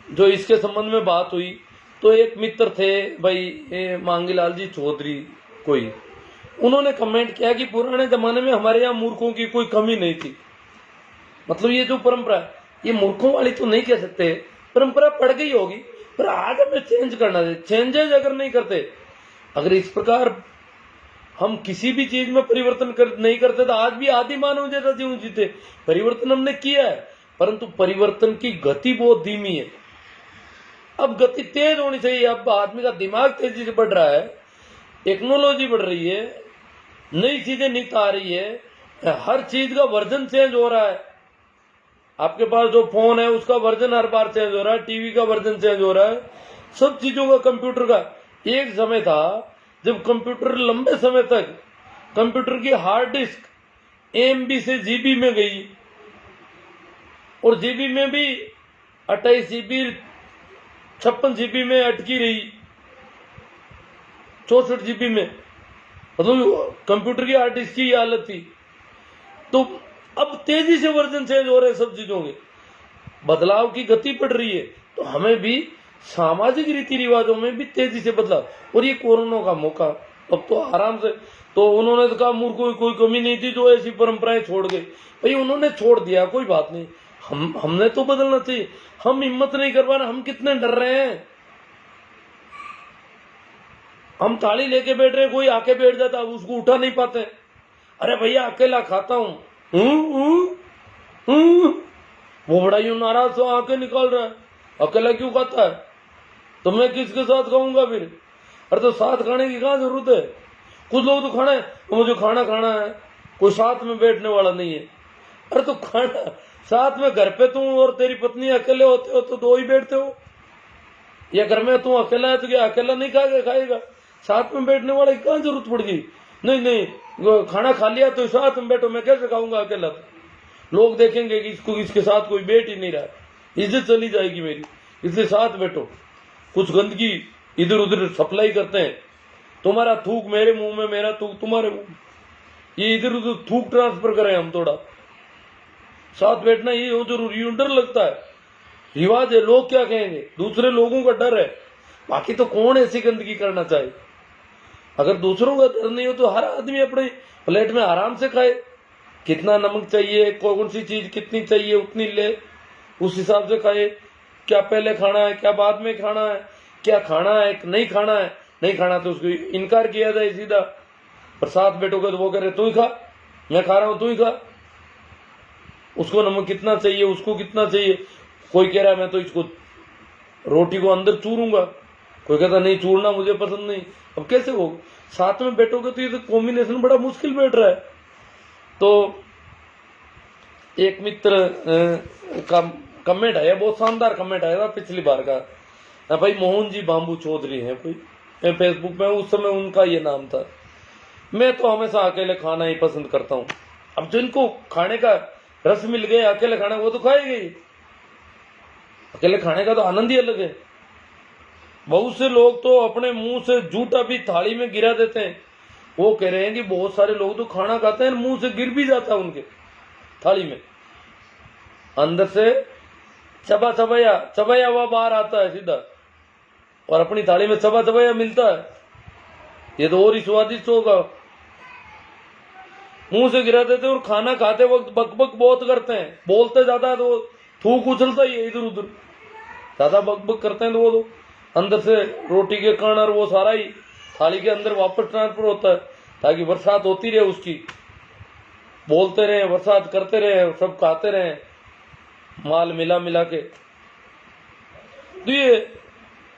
जो इसके संबंध में बात हुई तो एक मित्र थे भाई मांगीलाल जी चौधरी कोई, उन्होंने कमेंट किया कि पुराने जमाने में हमारे यहाँ मूर्खों की कोई कमी नहीं थी। मतलब ये जो परंपरा है ये मूर्खों वाली तो नहीं कह सकते, परंपरा पड़ गई होगी, पर आगे में चेंज करना चाहिए। चेंजेज अगर नहीं करते, अगर इस प्रकार हम किसी भी चीज में परिवर्तन नहीं करते तो आज भी आदि मानव जैसा जीवन जीते। परिवर्तन हमने किया है, परंतु परिवर्तन की गति बहुत धीमी है। अब गति तेज होनी चाहिए। अब आदमी का दिमाग तेजी से बढ़ रहा है, टेक्नोलॉजी बढ़ रही है, नई चीजें निकल आ रही है, हर चीज का वर्जन चेंज हो रहा है। आपके पास जो फोन है उसका वर्जन हर बार चेंज हो रहा है, टीवी का वर्जन चेंज हो रहा है, सब चीजों का, कंप्यूटर का। एक समय था जब कंप्यूटर लंबे समय तक कंप्यूटर की हार्ड डिस्क एमबी से जीबी में गई, और जीबी में भी 28 जीबी 56 जीबी में अटकी रही, 64 जीबी में, मतलब कंप्यूटर की हार्ड डिस्क की हालत थी। तो अब तेजी से वर्जन चेंज हो रहे हैं, सब चीजों के बदलाव की गति बढ़ रही है। तो हमें भी सामाजिक रीति रिवाजों में भी तेजी से बदलाव, और ये कोरोना का मौका, अब तो आराम से। तो उन्होंने तो कहा मूर्खों की कोई कमी नहीं थी जो ऐसी परंपराएं छोड़ गए। भाई उन्होंने छोड़ दिया, कोई बात नहीं, हमने तो बदलना चाहिए। हम हिम्मत नहीं कर पा रहे, हम कितने डर रहे हैं। हम थाली लेके बैठ रहे, कोई आके बैठ जाता, उसको उठा नहीं पाते। अरे भैया अकेला खाता हूं, वो बड़ा यूं नाराज तो आके निकाल रहा है, अकेला क्यों खाता है, तो मैं किसके साथ खाऊंगा फिर। अरे तो साथ खाने की कहाँ जरूरत है। कुछ लोग तो खाना है, मुझे खाना खाना है, कोई साथ में बैठने वाला नहीं है। अरे तो खाना साथ में, घर पे तुम और तेरी पत्नी अकेले होते हो तो दो ही बैठते हो, या घर में तू अकेला है तो क्या अकेला नहीं खाएगा, साथ में बैठने वाले की कहाँ जरूरत पड़ गई। नहीं खाना खा लिया तो साथ में बैठो, मैं कैसे खाऊंगा अकेला। तो लोग देखेंगे कि इसको इसके साथ कोई बैठ ही नहीं रहा, इज्जत चली जाएगी मेरी, इसलिए साथ बैठो। कुछ गंदगी इधर उधर सप्लाई करते हैं, तुम्हारा थूक मेरे मुंह में, मेरा थूक तुम्हारे मुंह में, ये इधर उधर थूक ट्रांसफर करें हम। थोड़ा साथ बैठना ये हो जरूरी, डर लगता है, रिवाज है, लोग क्या कहेंगे, दूसरे लोगों का डर है। बाकी तो कौन ऐसी गंदगी करना चाहे। अगर दूसरों का डर नहीं हो तो हर आदमी अपने प्लेट में आराम से खाए, कितना नमक चाहिए, कौन सी चीज कितनी चाहिए उतनी ले, उस हिसाब से खाए। क्या पहले खाना है, क्या बाद में खाना है, क्या खाना है, नहीं खाना है, नहीं खाना तो उसको इनकार किया जाए सीधा। पर साथ बैठोगे तो वो कह रहे तू ही खा, मैं खा रहा हूं तू ही खा। उसको नमक कितना चाहिए, उसको कितना चाहिए। कोई कह रहा है मैं तो इसको रोटी को अंदर चूरूंगा, कोई कहता नहीं चूरना मुझे पसंद नहीं। अब कैसे हो, साथ में बैठोगे तो ये तो कॉम्बिनेशन बड़ा मुश्किल बैठ रहा है। तो एक मित्र का कमेंट आया, बहुत शानदार कमेंट आया था पिछली बार का। भाई मोहन जी बाम्बू चौधरी हैं कोई, फेसबुक में, उस समय उनका ये नाम था। मैं तो हमेशा अकेले खाना ही पसंद करता हूँ। अब जिनको खाने का रस मिल गया अकेले खाना, वो तो खाएंगे ही। अकेले खाने का तो आनंद ही अलग है। बहुत से लोग तो अपने मुंह से जूठा भी थाली में गिरा देते हैं। वो कह रहे हैं कि बहुत सारे लोग तो खाना खाते हैं मुंह से गिर भी जाता है उनके थाली में, अंदर से चबाया हुआ बाहर आता है सीधा, और अपनी थाली में चबाया मिलता है। ये तो और ही स्वादिष्ट होगा। मुंह से गिरा देते हैं और खाना खाते वक्त बकबक बहुत करते हैं, बोलते ज्यादा है तो थूक उछलता ही है इधर उधर, ज्यादा बकबक करते हैं तो वो तो अंदर से रोटी के कण और वो सारा ही थाली के अंदर वापस ट्रांसफर होता है, ताकि बरसात होती रहे उसकी, बोलते रहे, बरसात करते रहे, सब खाते रहे, माल मिला के। तो ये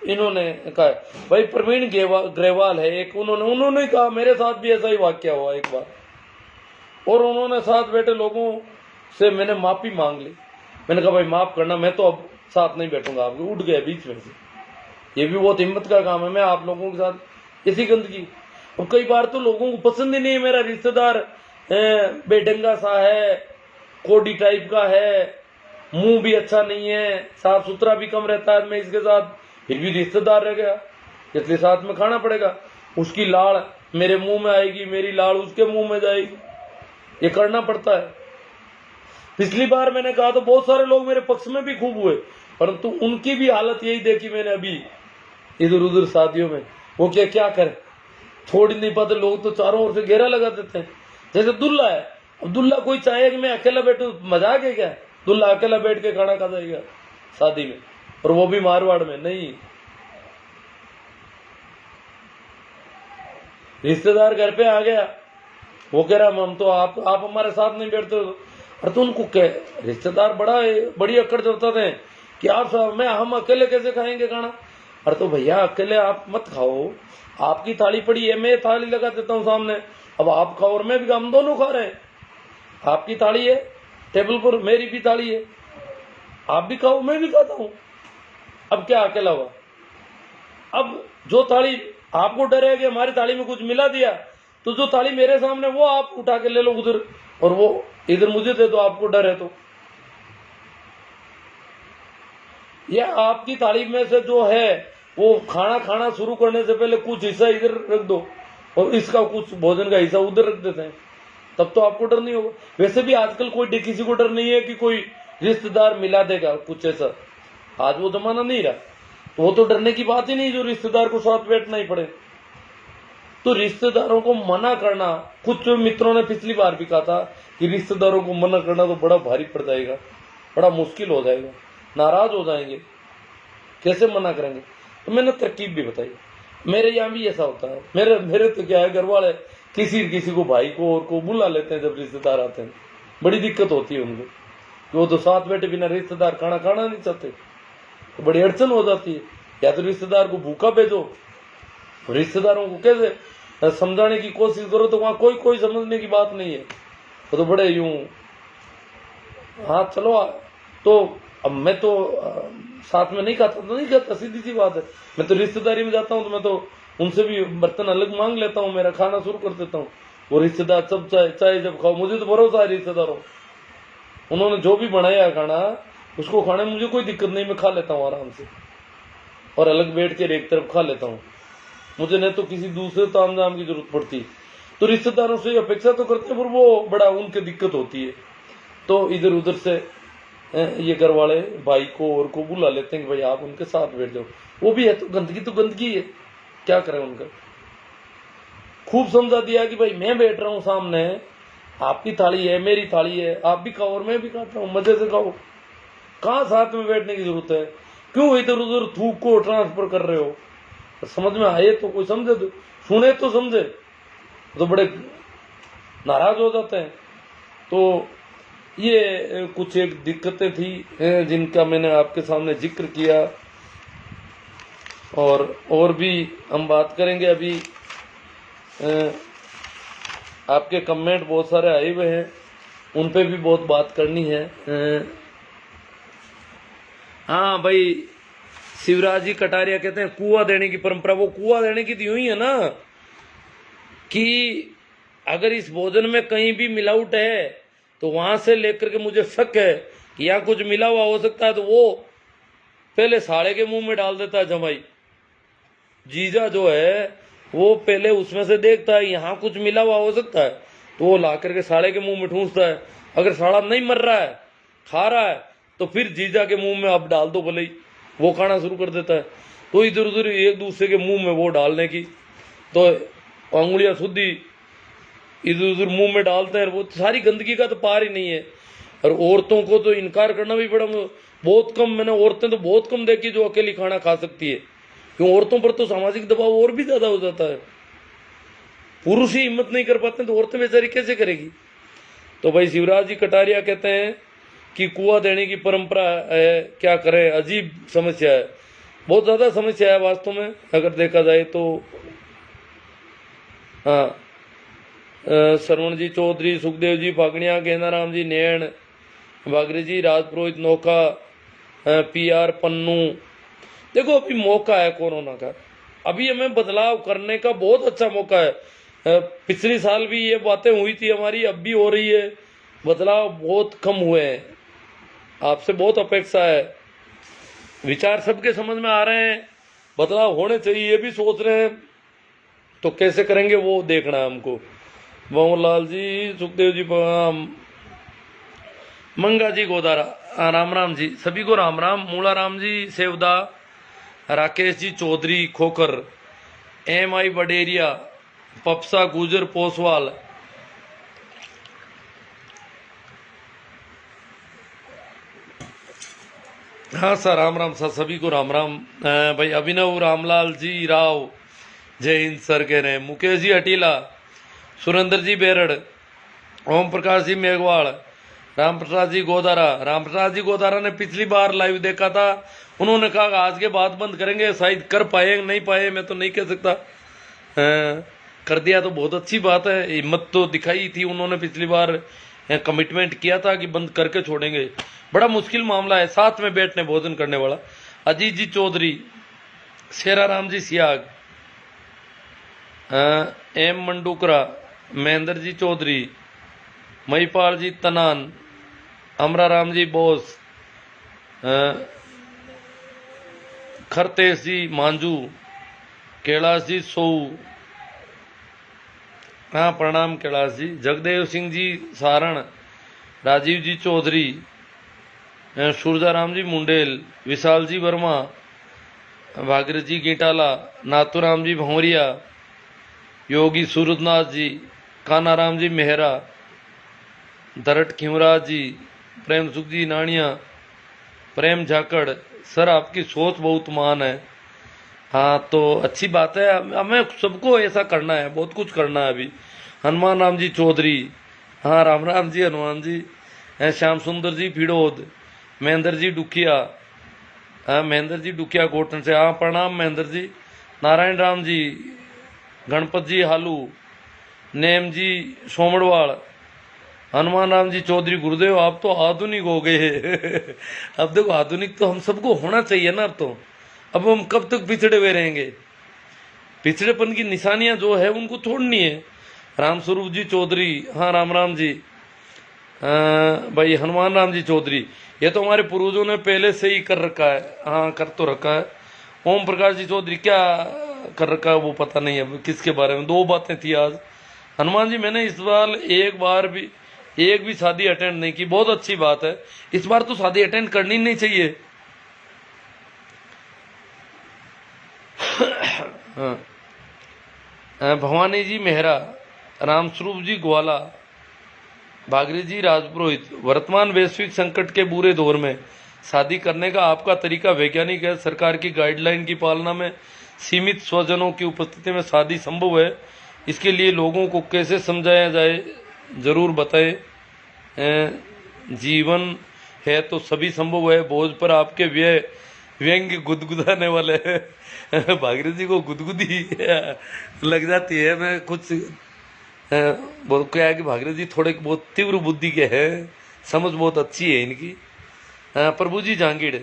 इन्होंने कहा भाई प्रवीण ग्रेवाल है एक, उन्होंने कहा मेरे साथ भी ऐसा ही वाक्य हुआ एक बार, और उन्होंने साथ बैठे लोगों से मैंने माफी मांग ली। मैंने कहा भाई माफ करना, मैं तो अब साथ नहीं बैठूंगा आपके, उठ गया बीच में से। ये भी बहुत हिम्मत का काम है, मैं आप लोगों के साथ इसी गंदगी। और कई बार तो लोगों को पसंद ही नहीं है, मेरा रिश्तेदार बेढंगा सा है, कोडी टाइप का है, मुंह भी अच्छा नहीं है, साफ सुथरा भी कम रहता है मैं इसके साथ, फिर भी रिश्तेदार रह गया, इसलिए साथ में खाना पड़ेगा। उसकी लाड़ मेरे मुंह में आएगी, मेरी लाड़ उसके मुंह में जाएगी, ये करना पड़ता है। पिछली बार मैंने कहा तो बहुत सारे लोग मेरे पक्ष में भी खूब हुए, परंतु उनकी भी हालत यही देखी मैंने अभी इधर उधर शादियों में। वो क्या करे, छोड़ ही नहीं पाते लोग, तो चारों ओर से घेरा लगा देते हैं। जैसे दुल्ला है, अब दुल्ला कोई चाहे कि मैं अकेला बैठू, मजाक है क्या? दुल्ला अकेला बैठ के खाना खा जाएगा शादी में, और वो भी मारवाड़ में? नहीं। रिश्तेदार घर पे आ गया, वो कह रहा हम तो आप हमारे साथ नहीं बैठते। अरे तो उनको कह, रिश्तेदार बड़ी अकड़ जताते हैं कि आप हम अकेले कैसे खाएंगे खाना। अरे तो भैया अकेले आप मत खाओ, आपकी थाली पड़ी है, मैं थाली लगा देता हूँ सामने, अब आप खाओ और मैं भी, हम दोनों खा रहे हैं। आपकी थाली है टेबल पर, मेरी भी थाली है, आप भी खाओ मैं भी खाता हूं। अब क्या अकेला हुआ? अब जो थाली आपको डर है कि हमारी थाली में कुछ मिला दिया, तो जो थाली मेरे सामने वो आप उठा के ले लो उधर, और वो इधर मुझे दे दो, आपको डर है तो। या आपकी थाली में से जो है वो खाना शुरू करने से पहले कुछ हिस्सा इधर रख दो और इसका कुछ भोजन का हिस्सा उधर रख देते हैं, तब तो आपको डर नहीं होगा। वैसे भी आजकल किसी को डर नहीं है कि कोई रिश्तेदार मिला देगा कुछ ऐसा, आज वो जमाना नहीं रहा, तो वो तो डरने की बात ही नहीं जो रिश्तेदार को साथ बैठना ही पड़े। तो रिश्तेदारों को मना करना, कुछ मित्रों ने पिछली बार भी कहा था कि रिश्तेदारों को मना करना तो बड़ा भारी पड़ जाएगा, बड़ा मुश्किल हो जाएगा, नाराज हो जाएंगे, कैसे मना करेंगे? तो मैंने तरकीब भी बताई। मेरे यहाँ भी ऐसा होता है, मेरे तो क्या है, घर वाले किसी को, भाई को और को बुला लेते हैं जब रिश्तेदार आते हैं, बड़ी दिक्कत होती है उनको, वो तो साथ बैठे बिना रिश्तेदार खाना नहीं चाहते, तो बड़ी अड़चन हो जाती है। या तो रिश्तेदार को भूखा भेजो, रिश्तेदारों को कैसे समझाने की कोशिश करो, तो वहां कोई समझने की बात नहीं है, वो तो बड़े यूं हाँ चलो। तो अब मैं तो साथ में नहीं खाता, तो नहीं खाता, सीधी सी बात है। मैं तो रिश्तेदारी में जाता हूँ तो मैं तो उनसे भी बर्तन अलग मांग लेता हूँ, मेरा खाना शुरू कर देता हूँ। वो रिश्तेदार सब चाहे जब खाओ, मुझे तो भरोसा है रिश्तेदारों, उन्होंने जो भी बनाया खाना उसको खाने में मुझे कोई दिक्कत नहीं, मैं खा लेता हूँ आराम से, और अलग बैठ के एक तरफ खा लेता हूँ, मुझे नहीं तो किसी दूसरे तामझाम की जरूरत पड़ती। तो रिश्तेदारों से अपेक्षा तो करते हैं, पर वो बड़ा उनकी दिक्कत होती है, तो इधर उधर से ये घर वाले भाई को और को बुला लेते हैं कि भाई आप उनके साथ बैठ जाओ। वो भी है तो गंदगी है, क्या करें उनका। खूब समझा दिया कि भाई मैं बैठ रहा हूं सामने, आपकी थाली है मेरी थाली है, आप भी खाओ और मैं भी खाता हूं, मजे से खाओ, कहां साथ में बैठने की जरूरत है? क्यों इधर उधर थूक को ट्रांसफर कर रहे हो? समझ में आए तो कोई समझे, तो सुने तो समझे, तो बड़े नाराज हो जाते हैं। तो ये कुछ एक दिक्कतें थी जिनका मैंने आपके सामने जिक्र किया, और भी हम बात करेंगे। अभी आपके कमेंट बहुत सारे आए हुए हैं, उन पे भी बहुत बात करनी है। हाँ भाई, शिवराज जी कटारिया कहते हैं कुआ देने की परंपरा, वो कुआ देने की तो यूं ही है ना कि अगर इस भोजन में कहीं भी मिलावट है तो वहां से लेकर के मुझे शक है कि यहाँ कुछ मिला हुआ हो सकता है, तो वो पहले साले के मुंह में डाल देता है जमाई। जीजा जो है वो पहले उसमें से देखता है यहाँ कुछ मिला हुआ हो सकता है, तो वो ला करके साले के मुंह में ठूंसता है। अगर साला नहीं मर रहा है, खा रहा है, तो फिर जीजा के मुंह में अब डाल दो, भले ही वो खाना शुरू कर देता है। तो इधर उधर एक दूसरे के मुंह में वो डालने की, तो अंगुलियां शुद्धि इधर उधर मुंह में डालते हैं, वो सारी गंदगी का तो पार ही नहीं है। और औरतों को तो इनकार करना भी बड़ा बहुत कम, मैंने औरतें तो बहुत कम देखी जो अकेली खाना खा सकती है, क्यों औरतों पर तो सामाजिक दबाव और भी ज्यादा हो जाता है। पुरुष ही हिम्मत नहीं कर पाते तो औरतें बेचारी कैसे करेगी। तो भाई शिवराज जी कटारिया कहते हैं कि कुआं देने की परंपरा है, क्या करें, अजीब समस्या है। बहुत ज़्यादा समस्या है वास्तव में अगर देखा जाए तो। हाँ, श्रवण जी चौधरी, सुखदेव जी फागणिया, गेंदाराम जी नैण, वागरे जी राजपुरोहित नौका, PR पन्नू। देखो अभी मौका है कोरोना का, अभी हमें बदलाव करने का बहुत अच्छा मौका है। पिछले साल भी ये बातें हुई थी हमारी, अब भी हो रही है। बदलाव बहुत कम हुए हैं, आपसे बहुत अपेक्षा है। विचार सबके समझ में आ रहे हैं, बदलाव होने चाहिए ये भी सोच रहे हैं, तो कैसे करेंगे वो देखना है हमको। भंवरलाल जी, सुखदेव जी, मंगा जी गोदारा, राम राम जी, सभी को राम राम। मूला राम जी सेवदा, राकेश जी चौधरी खोकर, MI बडेरिया, पपसा गुजर पोसवाल, हाँ सर राम राम सर, सभी को राम राम। भाई अभिनव रामलाल जी राव, जय हिंद सर कह रहे हैं। मुकेश जी अटीला, सुरेंद्र जी बेरड़, ओम प्रकाश जी मेघवाल, राम प्रसाद जी गोदारा। राम प्रसाद जी गोदारा ने पिछली बार लाइव देखा था, उन्होंने कहा आज के बाद बंद करेंगे, शायद कर पाए नहीं पाए मैं तो नहीं कह सकता। कर दिया तो बहुत अच्छी बात है, हिम्मत तो दिखाई थी उन्होंने पिछली बार, कमिटमेंट किया था कि बंद करके छोड़ेंगे। बड़ा मुश्किल मामला है, साथ में बैठने भोजन करने वाला। अजीत जी चौधरी, शेरा राम जी सियाग, M मंडूकरा, महेंद्र जी चौधरी, महिपाल जी तनान, अमरा राम जी बोस, खरतेश जी मांझू, कैलाश जी सोऊ, हाँ प्रणाम कैलाश जी। जगदेव सिंह जी सारण, राजीव जी चौधरी, सूरजाराम जी मुंडेल, विशाल जी वर्मा, भागीरथ जी गिटाला, नाथुराम जी भंवरिया, योगी सूरजनाथ जी, कानाराम जी मेहरा, दरट खिमराज जी, प्रेम सुख जी नानिया, प्रेम झाकड़। सर आपकी सोच बहुत मान है। हाँ तो अच्छी बात है, हमें सबको ऐसा करना है, बहुत कुछ करना है अभी। हनुमान राम जी चौधरी, हाँ राम राम जी हनुमान जी। श्याम सुंदर जी फिड़ोद, महेंद्र जी डुकिया, हाँ महेंद्र जी डुकिया कोटन से, हाँ प्रणाम महेंद्र जी। नारायण राम जी, गणपत जी हालू, नेम जी सोमड़वाड़, हनुमान राम जी चौधरी। गुरुदेव आप तो आधुनिक हो गए अब देखो आधुनिक तो हम सबको होना चाहिए ना, अब हम कब तक पिछड़े हुए रहेंगे? पिछड़ेपन की निशानियां जो है उनको छोड़नी है। रामस्वरूप जी चौधरी, हाँ राम राम जी। भाई हनुमान राम जी चौधरी, ये तो हमारे पूर्वजों ने पहले से ही कर रखा है, हाँ कर तो रखा है। ओम प्रकाश जी चौधरी, क्या कर रखा है वो पता नहीं है किसके बारे में, दो बातें थी आज। हनुमान जी मैंने इस बार एक भी शादी अटेंड नहीं की, बहुत अच्छी बात है। इस बार तो शादी अटेंड करनी नहीं चाहिए। हाँ भवानी जी मेहरा, रामस्वरूप जी ग्वाला, भागरी जी राजपुरोहित। वर्तमान वैश्विक संकट के बुरे दौर में शादी करने का आपका तरीका वैज्ञानिक है। सरकार की गाइडलाइन की पालना में सीमित स्वजनों की उपस्थिति में शादी संभव है, इसके लिए लोगों को कैसे समझाया जाए जरूर बताएं। जीवन है तो सभी संभव है, बोझ पर आपके व्यंग्य गुदगुदाने वाले हैं भागीरथ जी को गुदगुदी लग जाती है। मैं कुछ बहुत क्या है कि भागीरथ जी थोड़े बहुत तीव्र बुद्धि के हैं, समझ बहुत अच्छी है इनकी। प्रभु जी जांगीड़,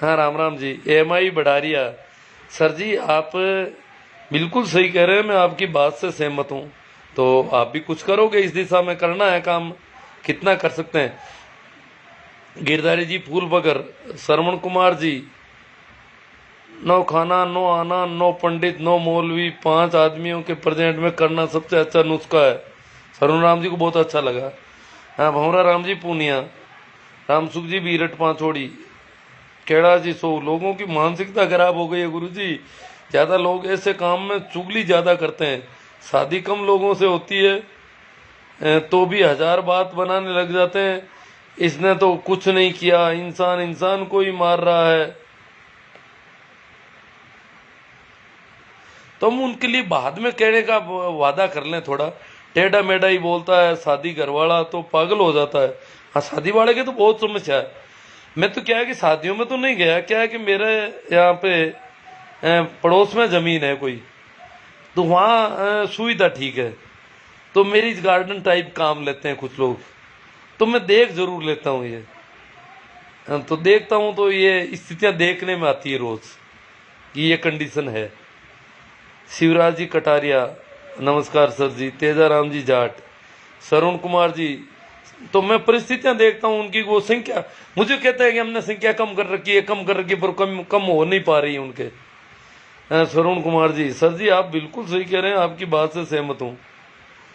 हाँ राम राम जी। MI बडारिया, सर जी आप बिल्कुल सही कह रहे हैं, मैं आपकी बात से सहमत हूँ। तो आप भी कुछ करोगे इस दिशा में, करना है काम, कितना कर सकते हैं। गिरधारी जी फूल बगर, श्रवण कुमार जी, नो खाना नो आना नो पंडित नो मौलवी, 5 आदमियों के प्रेजेंट में करना सबसे अच्छा नुस्खा है। सरुण राम जी को बहुत अच्छा लगा। हाँ भंवरा राम जी पूनिया, रामसुख जी बीरट पांचोड़ी, कैड़ा जी सो। लोगों की मानसिकता खराब हो गई है गुरु जी, ज़्यादा लोग ऐसे काम में चुगली ज़्यादा करते हैं। शादी कम लोगों से होती है तो भी 1000 बात बनाने लग जाते हैं, इसने तो कुछ नहीं किया, इंसान इंसान को ही मार रहा है। तो हम उनके लिए बाद में कहने का वादा कर लें, थोड़ा टेढ़ा मेढ़ा ही बोलता है शादी घर वाला तो पागल हो जाता है। हाँ शादी वाले के तो बहुत समस्या है, मैं तो क्या है कि शादियों में तो नहीं गया, क्या है कि मेरे यहाँ पे पड़ोस में जमीन है कोई, तो वहाँ सुविधा ठीक है, तो मेरी गार्डन टाइप काम लेते हैं कुछ लोग, तो मैं देख जरूर लेता हूँ ये। तो देखता हूँ तो ये स्थितियाँ देखने में आती है रोज कि ये कंडीशन है। शिवराज जी कटारिया नमस्कार सर जी। तेजाराम जी जाट, सरुण कुमार जी, तो मैं परिस्थितियां देखता हूं उनकी, वो संख्या मुझे कहते हैं कि हमने संख्या कम कर रखी है, कम कर रखी है, पर कम कम हो नहीं पा रही उनके। सरुण कुमार जी, सर जी आप बिल्कुल सही कह रहे हैं, आपकी बात से सहमत हूँ।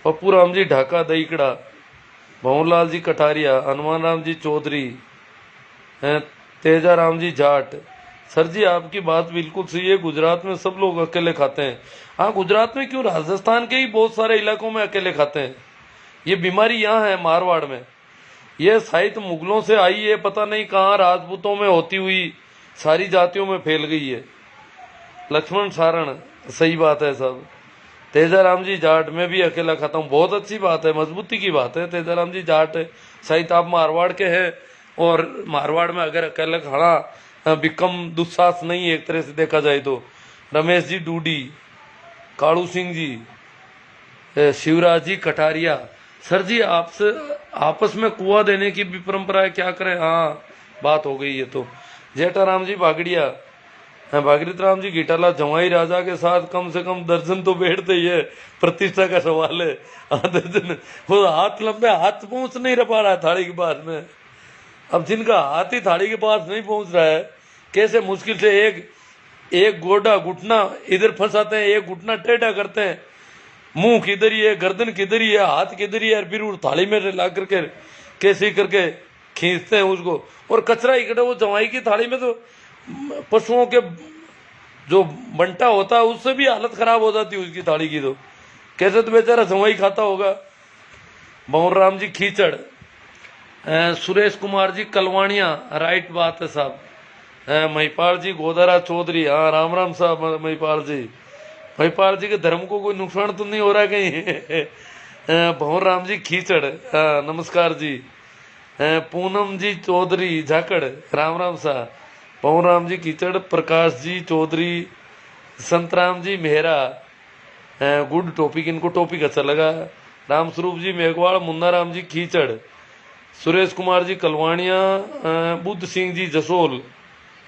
पप्पू राम जी ढाका दहीकड़ा, भवनलाल जी कटारिया, हनुमान राम जी चौधरी, तेजाराम जी जाट, सर जी आपकी बात बिल्कुल सही है, गुजरात में सब लोग अकेले खाते हैं। हाँ गुजरात में क्यों, राजस्थान के ही बहुत सारे इलाकों में अकेले खाते हैं। ये बीमारी यहाँ है मारवाड़ में, ये शायद मुगलों से आई है, पता नहीं कहाँ राजपूतों में होती हुई सारी जातियों में फैल गई है। लक्ष्मण सारण, सही बात है साहब। तेजाराम जी जाट, मैं भी अकेला खाता हूँ, बहुत अच्छी बात है, मजबूती की बात है। तेजाराम जी जाट शायद आप मारवाड़ के हैं, और मारवाड़ में अगर अकेला खाना भी कम दुस्साहस नहीं है एक तरह से देखा जाए तो। रमेश जी डूडी, कालू सिंह जी, शिवराज जी कटारिया, सर जी आपसे आपस में कुआं देने की भी परंपरा है, क्या करें। हाँ बात हो गई है तो। जेठाराम जी भागड़िया, भागीरथ राम जी घिटाला, जवाई राजा के साथ कम से कम दर्जन तो बैठते ही है, प्रतिष्ठा का सवाल है। हाँ दर्जन, वो हाथ लंबे, हाथ पहुंच नहीं पा रहा है थाली के पास में। अब जिनका हाथ ही थाली के पास नहीं पहुंच रहा है, कैसे मुश्किल से एक गोडा घुटना इधर फंसाते हैं, एक घुटना टेढ़ा करते हैं, मुंह किधर ही है, गर्दन किधर ही है, हाथ किधर ही है, फिर वो थाली में ला करके कैसे करके खींचते हैं उसको, और कचरा इकट्ठा। वो जवाई की थाली में तो पशुओं के जो बंटा होता है उससे भी हालत खराब हो जाती है उसकी थाली की, तो कैसे तो बेचारा जवाई खाता होगा। भंवर राम जी खींचड़, सुरेश कुमार जी कलवाणिया, राइट बात है साहब। महिपाल जी गोदारा चौधरी, हाँ राम राम साहब महिपाल जी। महिपाल जी के धर्म को कोई नुकसान तो नहीं हो रहा कहीं। भंवर राम जी खींचड़, नमस्कार जी। पूनम जी चौधरी झाकड़, राम राम साहब। भंवर राम जी खींचड़, प्रकाश जी चौधरी, संतराम जी मेहरा, गुड टॉपिक, इनको टॉपिक अच्छा लगा। राम स्वरूप जी मेघवाड़, मुन्ना राम जी खींचड़, सुरेश कुमार जी कलवाणिया, बुद्ध सिंह जी जसोल,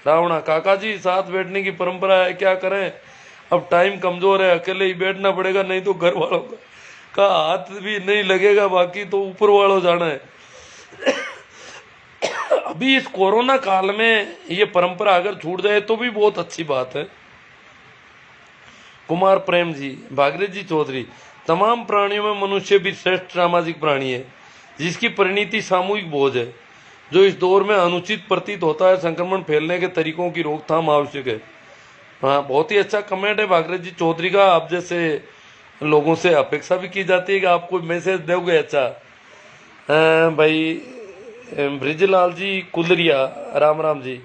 रावणा, काका जी साथ बैठने की परंपरा है, क्या करें अब टाइम कमजोर है, अकेले ही बैठना पड़ेगा, नहीं तो घर वालों का हाथ भी नहीं लगेगा, बाकी तो ऊपर वालों जाना है। अभी इस कोरोना काल में ये परंपरा अगर छूट जाए तो भी बहुत अच्छी बात है। कुमार प्रेम जी, भागीरथ जी चौधरी, तमाम प्राणियों में मनुष्य भी श्रेष्ठ सामाजिक प्राणी है, जिसकी परिणति सामूहिक बोझ है, जो इस दौर में अनुचित प्रतीत होता है। संक्रमण फैलने के तरीकों की रोकथाम आवश्यक है। हाँ बहुत ही अच्छा कमेंट है भागीरथ जी चौधरी का। आप जैसे लोगों से अपेक्षा भी की जाती है कि आप कोई मैसेज दोगे अच्छा। भाई ब्रिजलाल जी कुलरिया, राम राम जी।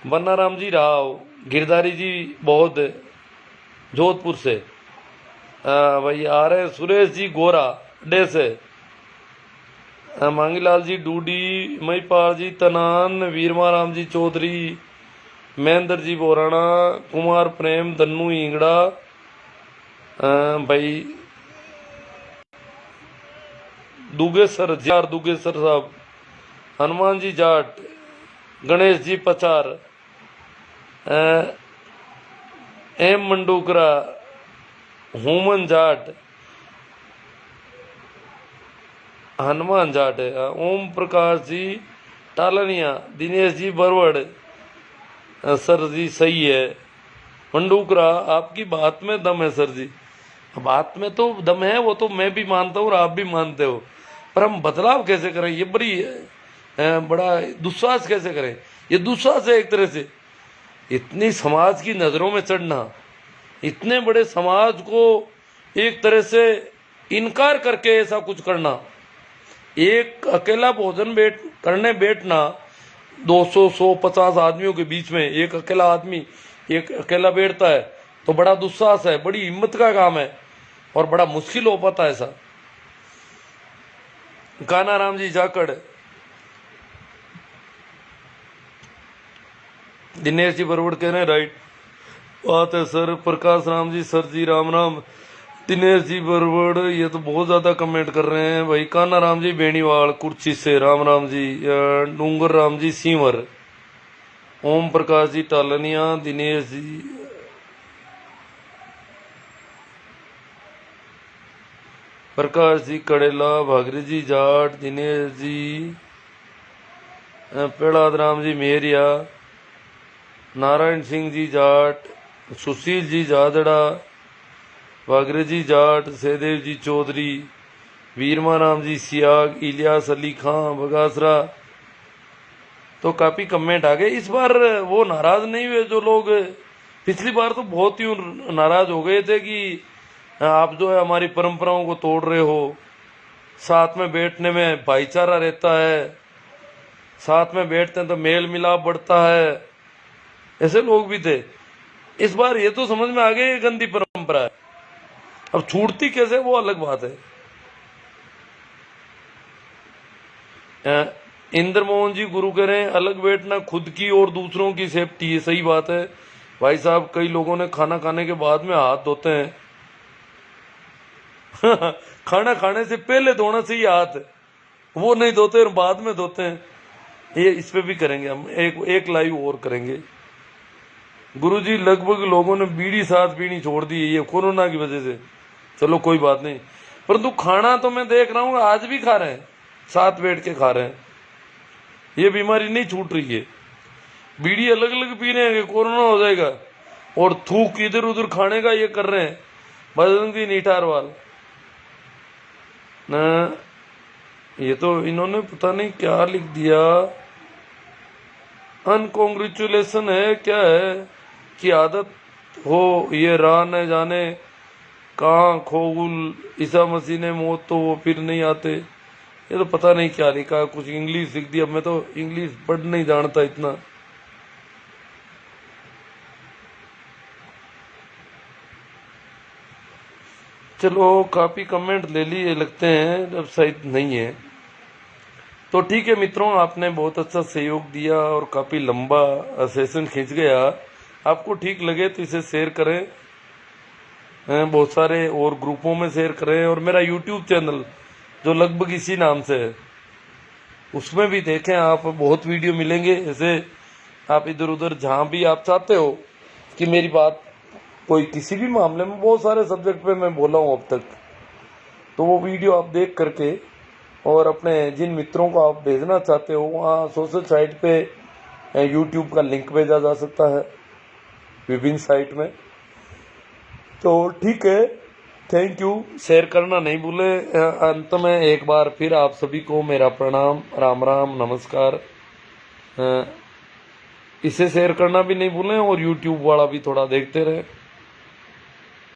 बन्ना राम जी राव, गिरधारी जी बौद्ध जोधपुर से। भाई आ रहे सुरेश जी गोरा डे से। मांगीलाल जी डूडी, महिपाल जी तनान, वीरमा राम जी चौधरी, महेंद्र जी बोराणा, कुमार प्रेम, दन्नू इंगड़ा, भाई दुगेसर जार दुगेसर साहब, हनुमान जी जाट, गणेश जी पचार, एम मंडूकरा, हुमन जाट, हनुमान जाट है, ओम प्रकाश जी टालनिया, दिनेश जी बरवड़, सर जी सही है। मंडूकरा, आपकी बात में दम है सर जी, बात में तो दम है, वो तो मैं भी मानता हूँ और आप भी मानते हो, पर हम बदलाव कैसे करें, ये बड़ा दुस्साहस कैसे करें। ये दुस्साहस है एक तरह से, इतनी समाज की नज़रों में चढ़ना, इतने बड़े समाज को एक तरह से इनकार करके ऐसा कुछ करना। एक अकेला भोजन करने बैठना 200 150 आदमियों के बीच में, एक अकेला आदमी एक अकेला बैठता है तो बड़ा दुस्साहस है, बड़ी हिम्मत का काम है और बड़ा मुश्किल हो पाता है ऐसा। काना राम जी जाकड़, दिनेश जी बरवड़ कह रहे हैं राइट बात है सर। प्रकाश राम जी सर जी राम राम। दिनेश जी बरवड़ ये तो बहुत ज्यादा कमेंट कर रहे हैं भाई। कान्हा राम जी बेनीवाल कुर्ची से राम राम जी। डूंगर राम जी सीवर। ओम प्रकाश जी टालनिया। दिनेश जी प्रकाश जी कड़ेला। भागरी जी जाट। दिनेश जी प्रहलाद राम जी मेहरिया। नारायण सिंह जी जाट। सुशील जी जादड़ा। भागरे जी जाट। सहदेव जी चौधरी। वीरमा राम जी सियाग। इलियास अली खां बगासरा। तो काफी कमेंट आ गए। इस बार वो नाराज नहीं हुए जो लोग पिछली बार तो बहुत ही नाराज हो गए थे कि आप जो है हमारी परंपराओं को तोड़ रहे हो। साथ में बैठने में भाईचारा रहता है, साथ में बैठते हैं तो मेल मिलाप बढ़ता है, ऐसे लोग भी थे। इस बार ये तो समझ में आ गया ये गंदी परंपरा है। अब छूटती कैसे वो अलग बात है। इंद्र मोहन जी गुरु कह रहे हैं अलग बैठना खुद की और दूसरों की सेफ्टी है। सही बात है भाई साहब। कई लोगों ने खाना खाने के बाद में हाथ धोते हैं खाना खाने से पहले धोना चाहिए हाथ, वो नहीं धोते और बाद में धोते हैं। ये इस पे भी करेंगे हम एक लाइव और करेंगे। गुरुजी लगभग लोगों ने बीड़ी साथ पीनी छोड़ दी है ये कोरोना की वजह से। चलो कोई बात नहीं, परंतु खाना तो मैं देख रहा हूँ आज भी खा रहे हैं, साथ बैठ के खा रहे हैं। ये बीमारी नहीं छूट रही है। बीड़ी अलग अलग पी रहे हैं कि कोरोना हो जाएगा, और थूक इधर उधर खाने का ये कर रहे हैं। बजरंगी नीठारवाल ना, ये तो इन्होंने पता नहीं क्या लिख दिया। अनकॉन्ग्रेचुलेशन है क्या है कि आदत हो ये राह न जाने कहाँ खोगुल ईसा मसीह ने मौत तो वो फिर नहीं आते। ये तो पता नहीं क्या लिखा, कुछ इंग्लिश लिख दिया। मैं तो इंग्लिश पढ़ नहीं जानता इतना। चलो काफी कमेंट ले लिए लगते हैं, अब शायद नहीं है तो ठीक है मित्रों। आपने बहुत अच्छा सहयोग दिया और काफी लंबा सेशन खींच गया। आपको ठीक लगे तो इसे शेयर करें, बहुत सारे और ग्रुपों में शेयर करें, और मेरा यूट्यूब चैनल जो लगभग इसी नाम से है उसमें भी देखें आप। बहुत वीडियो मिलेंगे ऐसे। आप इधर उधर जहां भी आप चाहते हो कि मेरी बात कोई किसी भी मामले में, बहुत सारे सब्जेक्ट पे मैं बोला हूं अब तक, तो वो वीडियो आप देख करके और अपने जिन मित्रों को आप भेजना चाहते हो वहाँ सोशल साइट पे यूट्यूब का लिंक भेजा जा सकता है विभिन्न साइट में। तो ठीक है, थैंक यू। शेयर करना नहीं भूले। अंत में एक बार फिर आप सभी को मेरा प्रणाम, राम राम, नमस्कार। इसे शेयर करना भी नहीं भूलें और यूट्यूब वाला भी थोड़ा देखते रहे।